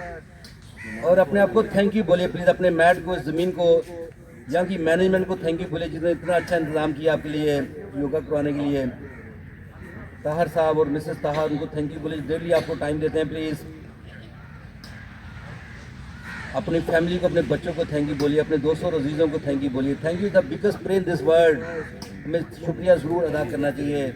और अपने आप को थैंक यू बोलिए प्लीज, अपने मैट को, जमीन को, यहाँ की मैनेजमेंट को थैंक यू बोलिए जिसने इतना अच्छा इंतजाम किया आपके लिए योगा करवाने के लिए। ताहर साहब और मिसेस ताहर, उनको थैंक यू बोलिए, डेली आपको टाइम देते हैं प्लीज। अपनी फैमिली को, अपने बच्चों को थैंक यू बोलिए, अपने दोस्तों और अजीजों को थैंक यू बोलिए। Thank you the biggest pray in this world. हमें शुक्रिया ज़रूर अदा करना चाहिए।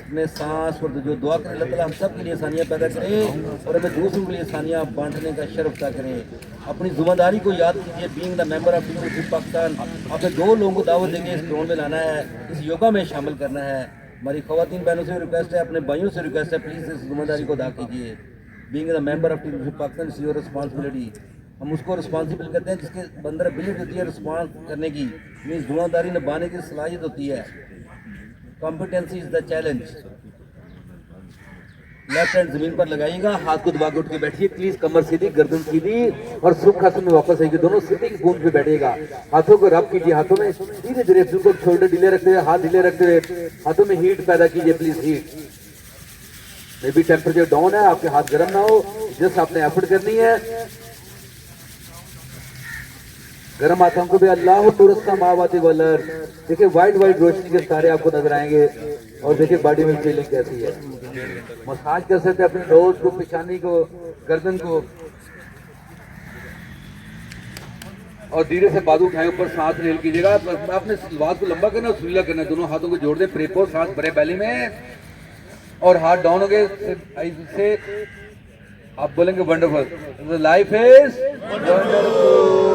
अपने सांस और जो दुआ करें अल्लाह ताला हम सब के लिए आसानियाँ पैदा करे और हमें दूसरों के लिए आसानियाँ बांटने का शर्फ अदा करें। अपनी जिम्मेदारी को याद कीजिए, being the member of university Pakistan. आपने 2 लोगों को दावत देंगे, इस ग्राउंड में लाना है, इस योगा में शामिल करना है। हमारी ख़वातीन बहनों से रिक्वेस्ट है, अपने भाइयों से रिक्वेस्ट है, प्लीज़ इस जिम्मेदारी को अदा कीजिए। Being the member of university Pakistan is your responsibility. हम उसको रिस्पॉन्सिबल करते हैं जिसके अंदर एबिलिटी होती है रिस्पॉन्स करने की, मीन्स जिम्मेदारी निभाने की सलाहियत होती है। Competency is the challenge. Left hand जमीन पर लगाइएगा, हाथ को दबा के उठ के बैठिए प्लीज, कमर सीधी, गर्दन सीधी और सुख आसन में वापस आइए। दोनों सिटिंग पोज पे बैठिएगा, हाथों को रब कीजिए, हाथों में धीरे धीरे बिल्कुल शोल्डर ढीले रखते हुए, हाथ ढीले रखते हुए हाथों में हीट पैदा कीजिए please. Heat may be temperature down है, आपके हाथ गर्म ना हो, जस्ट आपने एफर्ट करनी है। गर्म हाथों को भी अल्लाह तुरस्ता मावाती वलर। देखिए वाइट वाइट रोशनी के तारे आपको नजर आएंगे और देखिए बॉडी में फीलिंग कैसी है। मसाज कर सकते हैं अपने नोज को, पेशानी को, गर्दन को और धीरे से बाजू उठाए ऊपर, सांस रेल कीजिएगा। आपने सलवार को लंबा करना और सुरीला करना है। दोनों हाथों को जोड़ दें, प्रेपो, सांस भरे बैली में और हाथ डाउन हो गए से आप बोलेंगे wonderful, life is wonderful.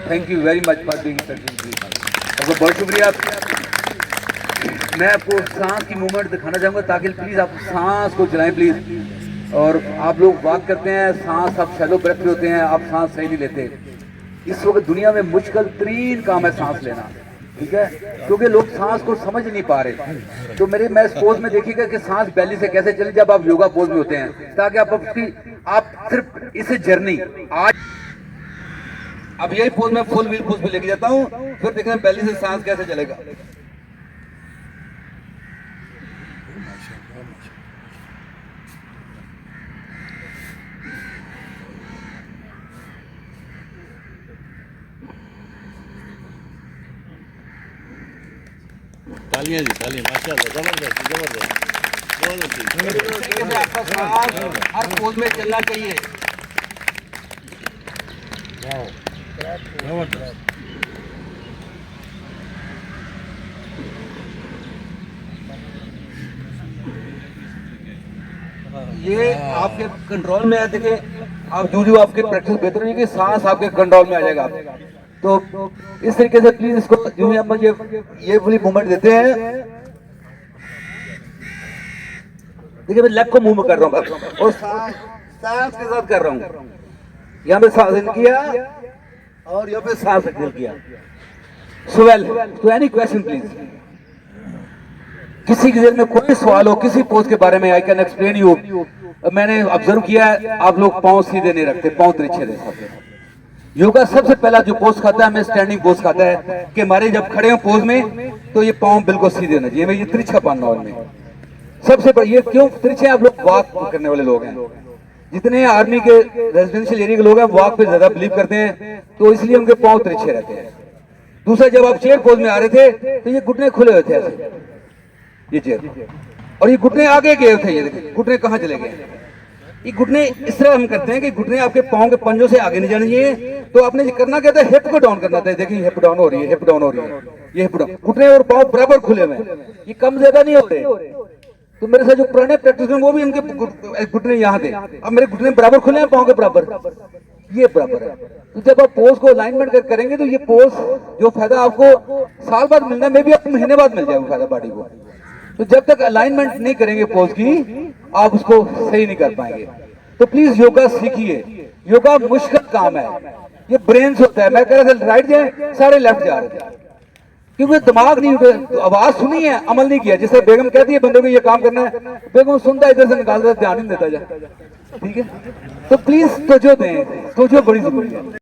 Thank you very much for being आपको बहुत शुक्रिया। मैं आपको सांस की मूवमेंट दिखाना चाहूँगा ताकि प्लीज़ आप सांस को चलाएं प्लीज़। और आप लोग वॉक करते हैं, सांस आप शैलो ब्रेथ में होते हैं, आप सांस सही नहीं लेते। इस वक्त दुनिया में मुश्किल तरीन काम है सांस लेना, ठीक है, क्योंकि लोग सांस को समझ नहीं पा रहे। तो मैं इस पोज में देखिएगा कि सांस बैली से कैसे चले जब आप योगा पोज में होते हैं, ताकि आप सिर्फ इसे जर्नी आज अब यही पोज में फुल व्हील पोज पे लेके जाता हूँ, फिर देखना बैली से सांस कैसे चलेगा। तालियां जी, तालियां, माशाल्लाह, जबरदस्त जबरदस्त, बहुत अच्छी। आपका सांस हर पोज में चलना चाहिए। ये आपके कंट्रोल में है। देखिए आप जो आपकी प्रैक्टिस बेहतर होगी, सांस आपके कंट्रोल में आ जाएगा। तो इस तरीके से प्लीज इसको जो भी हम ये वाली मूवमेंट देते हैं। देखिए मैं लेग को मूव कर रहा हूँ और सांस के साथ कर रहा हूँ। यहाँ पे सांस इन किया और यहाँ पे सांस एक्सहेल किया। सो वेल, तो एनी क्वेश्चन प्लीज। किसी के दिल में कोई सवाल हो किसी पोज के बारे में, आई कैन एक्सप्लेन यू। मैंने ऑब्जर्व किया है आप लोग पांव सीधे नहीं रखते, पांव तिरछे रखते हैं। योगा सबसे पहला जो पोज खाता है हमें स्टैंडिंग पोज खाता है कि हमारे जब खड़े हो पोज में तो ये पांव बिल्कुल सीधे होना चाहिए, ये तिरछा पाना उनमें सबसे बड़ा। ये क्यों तिरछे? आप लोग वॉक करने वाले लोग हैं, जितने आर्मी के रेजिडेंशियल एरिया के लोग हैं वॉक पे ज्यादा बिलीव करते हैं, तो इसलिए उनके पांव तिरछे रहते हैं। दूसरा, जब आप चेयर पोज में आ रहे थे तो ये घुटने खुले हुए थे ऐसे, ये चेयर, और ये घुटने आगे गए थे। ये देखिए घुटने कहाँ चले गए। ये घुटने इस तरह हम करते हैं कि घुटने आपके पाँव के पंजों से आगे नहीं जाने चाहिए। तो आपने करना क्या था, हिप को डाउन करना था। देखिए हिप डाउन हो रही है, हिप डाउन हो रही है, ये हिप डाउन, घुटने और पाँव बराबर खुले हुए हैं, ये कम ज्यादा नहीं होते। तो मेरे साथ जो पुराने प्रैक्टिस में वो भी उनके घुटने यहाँ थे, अब मेरे घुटने बराबर खुले हैं पाँव के बराबर, ये बराबर है। तो जब आप पोज को अलाइनमेंट करेंगे तो ये पोज जो फायदा आपको साल बाद मिलना है, मे भी आपको महीने बाद मिल जाएगा फायदा बॉडी को। तो जब तक अलाइनमेंट नहीं करेंगे पोज की, आप उसको सही नहीं कर पाएंगे। तो प्लीज योगा सीखिए। योगा मुश्किल काम है, ये ब्रेन से होता है। मैं कह रहा था राइट जाए, सारे लेफ्ट जा रहे थे, क्योंकि दिमाग नहीं उठे, तो आवाज सुनी है, अमल नहीं किया। जैसे बेगम कहती है बंदे को ये काम करना है, बेगम सुनता है, इधर से निकालता है, ध्यान नहीं देता जा। ठीक है, तो प्लीज तवज्जो दें, तवज्जो बड़ी जरूरी है।